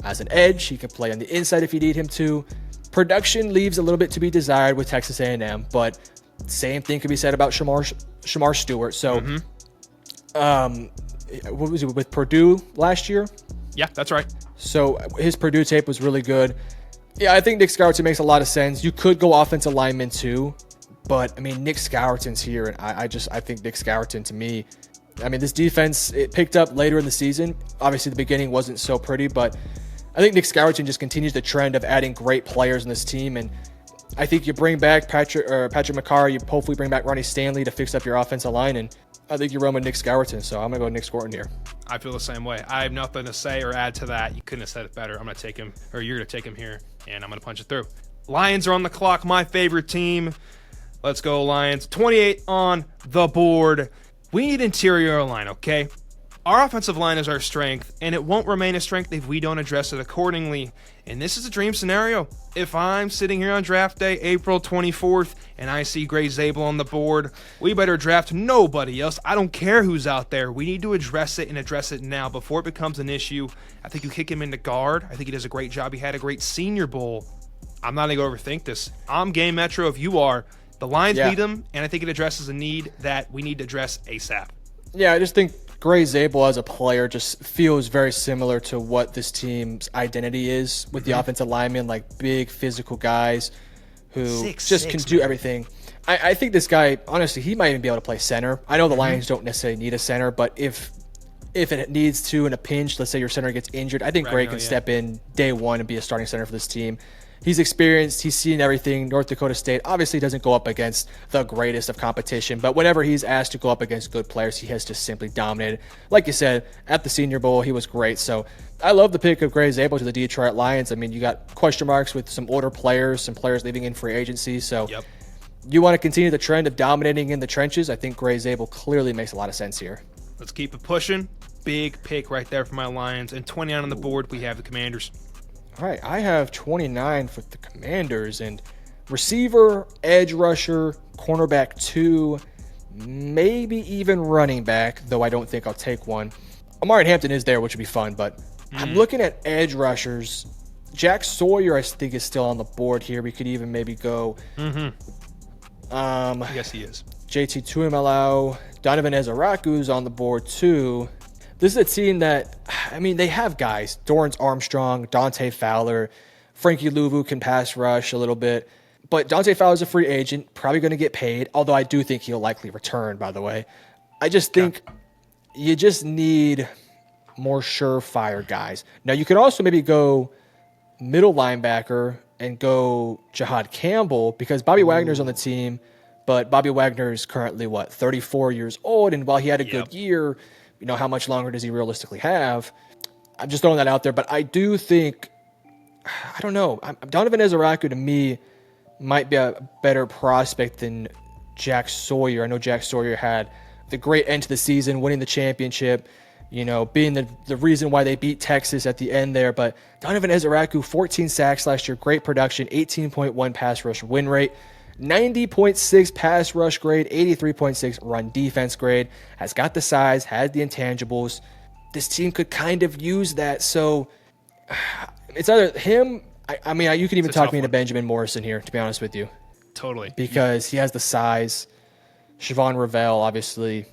as an edge. He can play on the inside if you need him to. Production leaves a little bit to be desired with Texas A&M, but same thing can be said about Shamar Stewart. So, what was it with Purdue last year? Yeah, that's right. So his Purdue tape was really good. Yeah, I think Nick Scourton makes a lot of sense. You could go offensive lineman too, but I mean, Nick Scourton's here, and I think Nick Scourton, to me, I mean, this defense, it picked up later in the season. Obviously, the beginning wasn't so pretty, but I think Nick Scourton just continues the trend of adding great players in this team, and I think you bring back Patrick McCarr, you hopefully bring back Ronnie Stanley to fix up your offensive line, and I think you run with Nick Scourton, so I'm going to go Nick Scourton here. I feel the same way. I have nothing to say or add to that. You couldn't have said it better. I'm going to take him, or you're going to take him here, and I'm going to punch it through. Lions are on the clock, my favorite team. Let's go, Lions. 28 on the board. We need interior line, okay? Our offensive line is our strength, and it won't remain a strength if we don't address it accordingly. And this is a dream scenario. If I'm sitting here on draft day, April 24th, and I see Gray Zabel on the board, we better draft nobody else. I don't care who's out there. We need to address it and address it now before it becomes an issue. I think you kick him into guard. I think he does a great job. He had a great Senior Bowl. I'm not going to overthink this. I'm game Metro if you are. The Lions need him, and I think it addresses a need that we need to address ASAP. Yeah, I just think Gray Zabel as a player just feels very similar to what this team's identity is with the offensive linemen, like big physical guys who can do everything. I think this guy, honestly, he might even be able to play center. I know the Lions don't necessarily need a center, but if it needs to in a pinch, let's say your center gets injured, I think Gray can step in day one and be a starting center for this team. He's experienced. He's seen everything. North Dakota State obviously doesn't go up against the greatest of competition, but whenever he's asked to go up against good players, he has just simply dominated. Like you said, at the Senior Bowl, he was great. So I love the pick of Gray Zabel to the Detroit Lions. I mean, you got question marks with some older players, some players leaving in free agency. So you want to continue the trend of dominating in the trenches. I think Gray Zabel clearly makes a lot of sense here. Let's keep it pushing. Big pick right there for my Lions. And 29 on the board, we have the Commanders. All right, I have 29 for the Commanders, and receiver, edge rusher, cornerback 2, maybe even running back, though I don't think I'll take one. Amari Hampton is there, which would be fun, but I'm looking at edge rushers. Jack Sawyer, I think, is still on the board here. We could even maybe go. I guess he is. JT Tuimoloau, Donovan Ezaraku's on the board too. This is a team that, I mean, they have guys. Dorrance Armstrong, Dante Fowler, Frankie Louvu can pass rush a little bit. But Dante Fowler's a free agent, probably going to get paid, although I do think he'll likely return, by the way. I just think you just need more surefire guys. Now, you could also maybe go middle linebacker and go Jahad Campbell because Bobby Wagner's on the team, but Bobby Wagner is currently, 34 years old, and while he had a good year, you know, how much longer does he realistically have? I'm just throwing that out there, but I do think, I don't know, Donovan Ezaraku to me might be a better prospect than Jack Sawyer. I know Jack Sawyer had the great end to the season, winning the championship, you know, being the reason why they beat Texas at the end there. But Donovan Ezaraku, 14 sacks last year, great production, 18.1 pass rush win rate, 90.6 pass rush grade, 83.6 run defense grade, has got the size, has the intangibles. This team could kind of use that. So it's either him. I mean, you can even talk me into Benjamin Morrison here, to be honest with you. Totally. Because he has the size. Siobhan Ravel, obviously.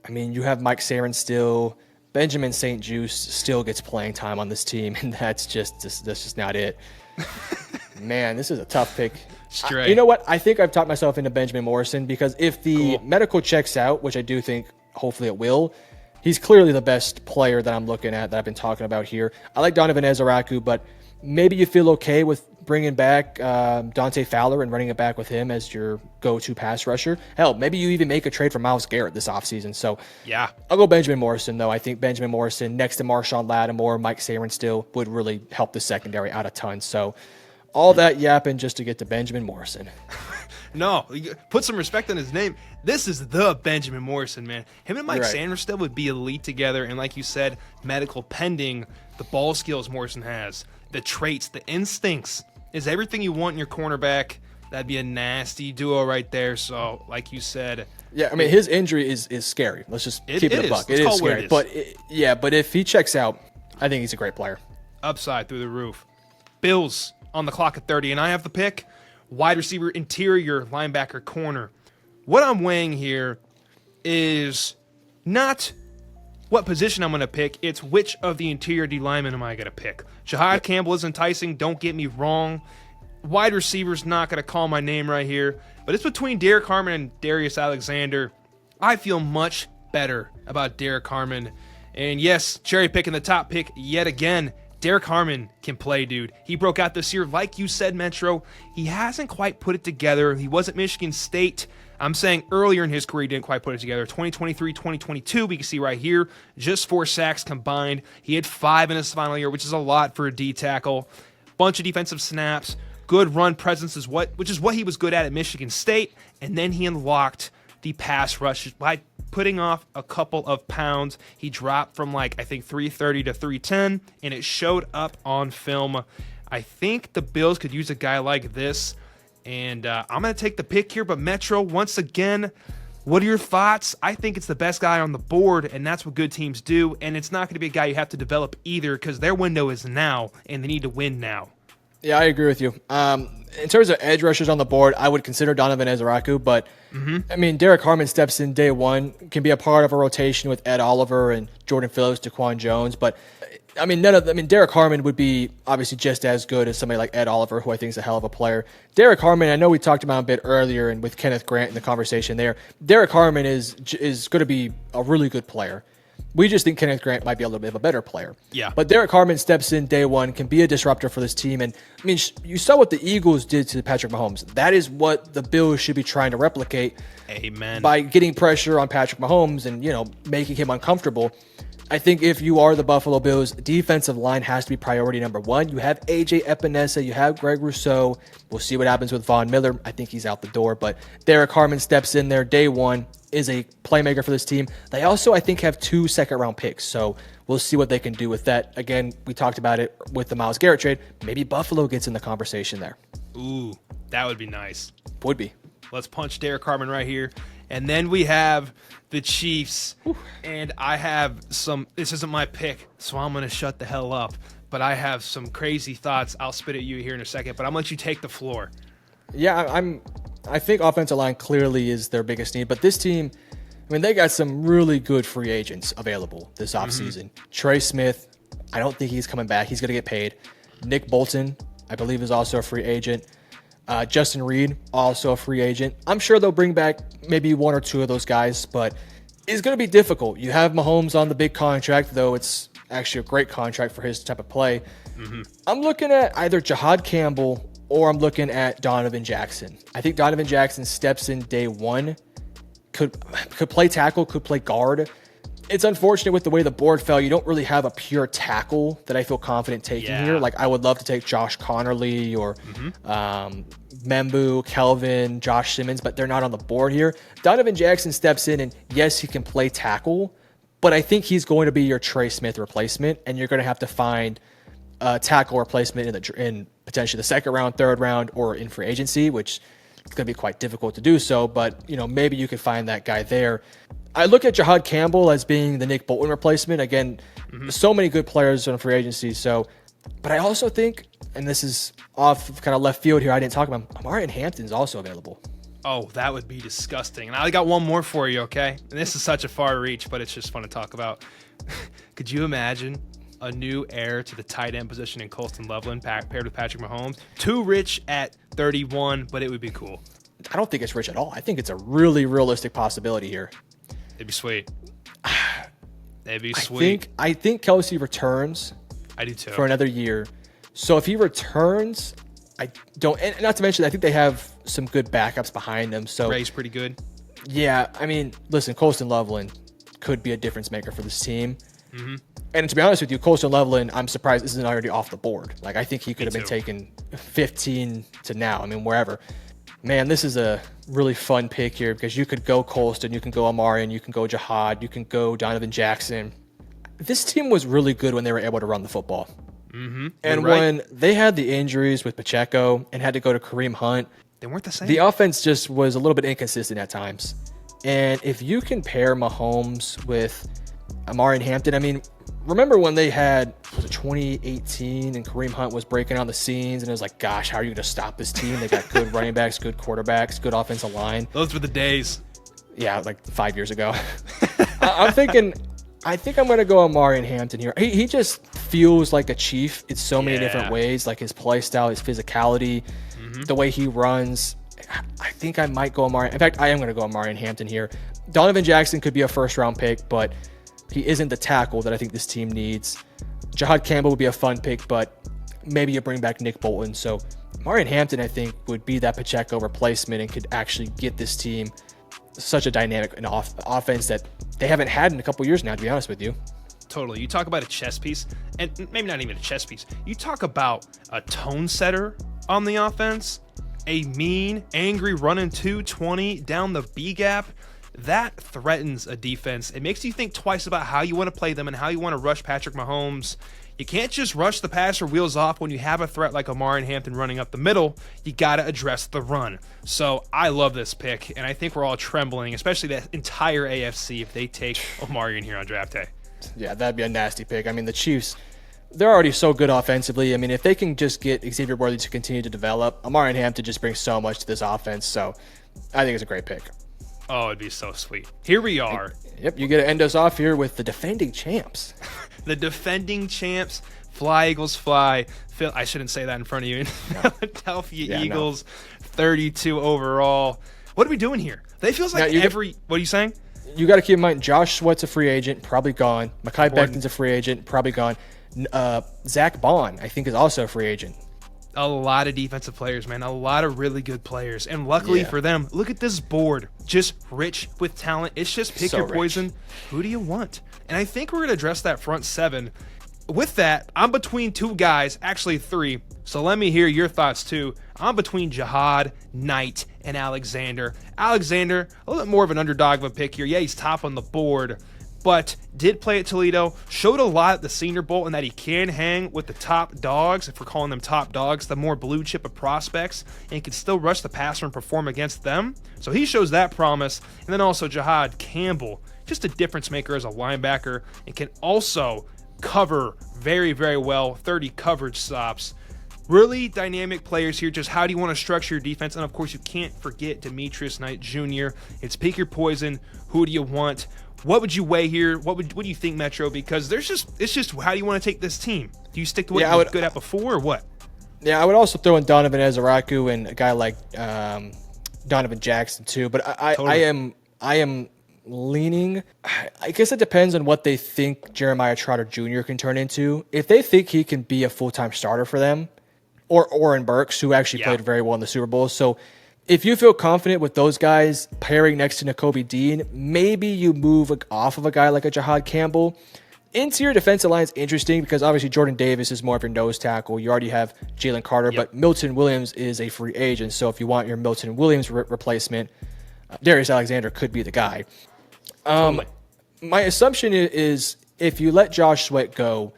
I mean, you have Mike Sarin still. Benjamin St. Juste still gets playing time on this team, and that's just not it. Man, this is a tough pick. Straight. You know what? I think I've talked myself into Benjamin Morrison because if the medical checks out, which I do think hopefully it will, he's clearly the best player that I'm looking at that I've been talking about here. I like Donovan Ezaraku, but maybe you feel okay with bringing back Dante Fowler and running it back with him as your go-to pass rusher. Hell, maybe you even make a trade for Myles Garrett this offseason. So yeah, I'll go Benjamin Morrison, though. I think Benjamin Morrison next to Marshawn Lattimore, Mike Sarin still would really help the secondary out a ton. So all that yapping just to get to Benjamin Morrison. No, put some respect on his name. This is the Benjamin Morrison, man. Him and Mike Right. Sanderstead would be elite together, and like you said, medical pending, the ball skills Morrison has, the traits, the instincts, is everything you want in your cornerback. That'd be a nasty duo right there. So, like you said, Yeah, I mean, his injury is scary. Let's just keep it a buck. It is scary. But if he checks out, I think he's a great player. Upside through the roof. Bills on the clock at 30, and I have the pick. Wide receiver, interior, linebacker, corner. What I'm weighing here is not what position I'm going to pick. It's which of the interior D linemen am I going to pick. Jahad Campbell is enticing. Don't get me wrong. Wide receiver's not going to call my name right here, but it's between Derek Harmon and Darius Alexander. I feel much better about Derek Harmon. And yes, cherry picking the top pick yet again. Derek Harmon can play, dude. He broke out this year. Like you said, Metro, he hasn't quite put it together. He was at Michigan State. I'm saying earlier in his career, he didn't quite put it together. 2023, 2022, we can see right here, just 4 sacks combined. He had 5 in his final year, which is a lot for a D tackle. Bunch of defensive snaps. Good run presence which is what he was good at Michigan State. And then he unlocked the pass rush by putting off a couple of pounds. He dropped from I think 330 to 310, and it showed up on film. I think the Bills could use a guy like this, and I'm going to take the pick here. But Metro, once again, what are your thoughts? I think it's the best guy on the board, and that's what good teams do, and it's not going to be a guy you have to develop either because their window is now, and they need to win now. Yeah, I agree with you. In terms of edge rushers on the board, I would consider Donovan Ezraku, but I mean, Derek Harmon steps in day one, can be a part of a rotation with Ed Oliver and Jordan Phillips, Daquan Jones, but I mean, Derek Harmon would be obviously just as good as somebody like Ed Oliver, who I think is a hell of a player. Derek Harmon, I know we talked about him a bit earlier and with Kenneth Grant in the conversation there. Derek Harmon is going to be a really good player. We just think Kenneth Grant might be a little bit of a better player. Yeah. But Derek Harmon steps in day one, can be a disruptor for this team. And, I mean, you saw what the Eagles did to Patrick Mahomes. That is what the Bills should be trying to replicate. Amen. By getting pressure on Patrick Mahomes and, making him uncomfortable. I think if you are the Buffalo Bills, defensive line has to be priority number one. You have A.J. Epinesa, you have Greg Rousseau. We'll see what happens with Von Miller. I think he's out the door. But Derek Harmon steps in there day one, is a playmaker for this team. They also, I think, have 2 second-round picks, so we'll see what they can do with that. Again, we talked about it with the Myles Garrett trade. Maybe Buffalo gets in the conversation there. Ooh, that would be nice. Would be. Let's punch Derek Harmon right here. And then we have the Chiefs, and I have this isn't my pick, so I'm going to shut the hell up, but I have some crazy thoughts. I'll spit at you here in a second, but I'm going to let you take the floor. Yeah, I think offensive line clearly is their biggest need, but this team, I mean, they got some really good free agents available this offseason. Trey Smith, I don't think he's coming back. He's going to get paid. Nick Bolton, I believe, is also a free agent. Justin Reed, also a free agent. I'm sure they'll bring back maybe 1 or 2 of those guys, but it's going to be difficult. You have Mahomes on the big contract, though it's actually a great contract for his type of play. I'm looking at either Jahad Campbell or I'm looking at Donovan Jackson. I think Donovan Jackson steps in day one, could play tackle, could play guard. It's unfortunate with the way the board fell. You don't really have a pure tackle that I feel confident taking here. Like, I would love to take Josh Connerly or Membu, Kelvin, Josh Simmons, but they're not on the board here. Donovan Jackson steps in, and yes, he can play tackle, but I think he's going to be your Trey Smith replacement, and you're going to have to find a tackle replacement in potentially the second round, third round, or in free agency, which is going to be quite difficult to do so, but maybe you could find that guy there. I look at Jahad Campbell as being the Nick Bolton replacement. Again, so many good players on free agency. But I also think, and this is off kind of left field here, I didn't talk about him, Amari Hampton's also available. Oh, that would be disgusting. And I got one more for you, okay? And this is such a far reach, but it's just fun to talk about. Could you imagine a new heir to the tight end position in Colston Loveland paired with Patrick Mahomes? Too rich at 31, but it would be cool. I don't think it's rich at all. I think it's a really realistic possibility here. It'd be sweet. It'd be sweet. I think Kelsey returns. I do too. For another year. So if he returns, I don't, and not to mention, I think they have some good backups behind them. So Ray's pretty good. Yeah, I mean, listen, Colston Loveland could be a difference maker for this team. And to be honest with you, Colston Loveland, I'm surprised isn't already off the board. Like, I think he could have been taken 15 to now. I mean, wherever. Man, this is a really fun pick here because you could go Colston, you can go Amarian, you can go Jihad, you can go Donovan Jackson. This team was really good when they were able to run the football. Mm-hmm. And when they had the injuries with Pacheco and had to go to Kareem Hunt, they weren't the same. The offense just was a little bit inconsistent at times. And if you compare Mahomes with Amari and Hampton, I mean, remember when they had, was it 2018 and Kareem Hunt was breaking on the scenes and it was like, gosh, how are you going to stop this team? They got good running backs, good quarterbacks, good offensive line. Those were the days. Yeah, like 5 years ago. I think I'm going to go Amari and Hampton here. He just feels like a chief in so many different ways, like his play style, his physicality, the way he runs. I think I might go Amari. In fact, I am going to go Amari and Hampton here. Donovan Jackson could be a first-round pick, but he isn't the tackle that I think this team needs. Jihad Campbell would be a fun pick, but maybe you bring back Nick Bolton. So Amari and Hampton, I think, would be that Pacheco replacement and could actually get this team such a dynamic offense that they haven't had in a couple years now, to be honest with you. Totally. You talk about a chess piece, and maybe not even a chess piece. You talk about a tone setter on the offense, a mean, angry running 220 down the B gap. That threatens a defense. It makes you think twice about how you want to play them and how you want to rush Patrick Mahomes. You can't just rush the passer wheels off when you have a threat like Amari and Hampton running up the middle. You got to address the run. So I love this pick, and I think we're all trembling, especially that entire AFC, if they take Amari in here on draft day. Yeah, that'd be a nasty pick. I mean, the Chiefs, they're already so good offensively. I mean, if they can just get Xavier Worthy to continue to develop, Amari and Hampton just brings so much to this offense. So I think it's a great pick. Oh, it'd be so sweet. Here we are. Yep, you get to end us off here with the defending champs. The defending champs, fly Eagles fly. I shouldn't say that in front of you. Philadelphia Eagles, 32 overall. What are we doing here? They feels like what are you saying? You got to keep in mind, Josh Sweat's a free agent, probably gone. Mekhi Becton's a free agent, probably gone. Zach Bond, I think, is also a free agent. A lot of defensive players, man. A lot of really good players. And luckily for them, look at this board. Just rich with talent. It's just pick your poison. Who do you want? And I think we're going to address that front seven. With that, I'm between two guys, actually three. So let me hear your thoughts too. I'm between Jihad, Knight, and Alexander. Alexander, a little bit more of an underdog of a pick here. Yeah, he's top on the board, but did play at Toledo, showed a lot at the Senior Bowl, and that he can hang with the top dogs, if we're calling them top dogs, the more blue chip of prospects, and can still rush the passer and perform against them. So he shows that promise. And then also Jihad Campbell, just a difference maker as a linebacker, and can also cover very, very well, 30 coverage stops. Really dynamic players here. Just how do you want to structure your defense? And of course, you can't forget Demetrius Knight Jr. It's pick your poison. Who do you want? What would you weigh here? What do you think, Metro? Because it's just how do you want to take this team? Do you stick to what you were good at before, or what? Yeah, I would also throw in Donovan Ezeraku and a guy like Donovan Jackson too. But I am leaning. I guess it depends on what they think Jeremiah Trotter Jr. can turn into. If they think he can be a full-time starter for them, or Oren Burks, who actually played very well in the Super Bowl. So if you feel confident with those guys pairing next to Nakobe Dean, maybe you move off of a guy like a Jihad Campbell. Interior defensive line is interesting because obviously Jordan Davis is more of your nose tackle. You already have Jalen Carter, but Milton Williams is a free agent. So if you want your Milton Williams replacement, Darius Alexander could be the guy. My assumption is if you let Josh Sweat go,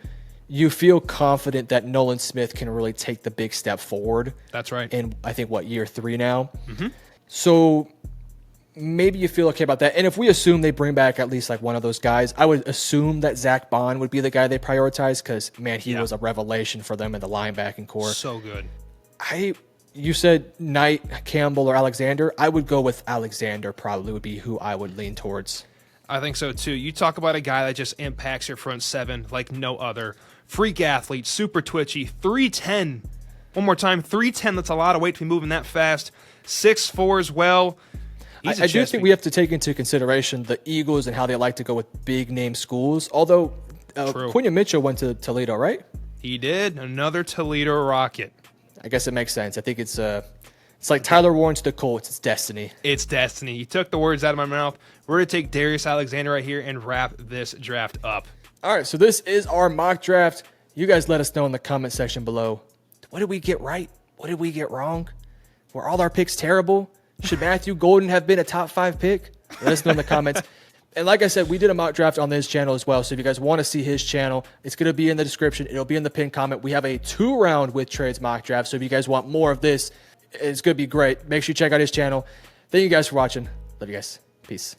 you feel confident that Nolan Smith can really take the big step forward. That's right. In, I think, year 3 now? Mm-hmm. So maybe you feel okay about that. And if we assume they bring back at least like one of those guys, I would assume that Zach Bond would be the guy they prioritize because, man, he was a revelation for them in the linebacking core. So good. You said Knight, Campbell, or Alexander. I would go with Alexander probably would be who I would lean towards. I think so, too. You talk about a guy that just impacts your front seven like no other. Freak athlete, super twitchy, 310. One more time, 310. That's a lot of weight to be moving that fast. 6'4" as well. I do think we have to take into consideration the Eagles and how they like to go with big-name schools. Although Quinion Mitchell went to Toledo, right? He did. Another Toledo Rocket. I guess it makes sense. I think it's like Tyler Warren to the Colts. It's destiny. It's destiny. You took the words out of my mouth. We're going to take Darius Alexander right here and wrap this draft up. All right, so this is our mock draft. You guys let us know in the comment section below. What did we get right? What did we get wrong? Were all our picks terrible? Should Matthew Golden have been a top 5 pick? Let us know in the comments. And like I said, we did a mock draft on this channel as well. So if you guys want to see his channel, it's going to be in the description. It'll be in the pinned comment. We have a 2-round with trades mock draft. So if you guys want more of this, it's going to be great. Make sure you check out his channel. Thank you guys for watching. Love you guys. Peace.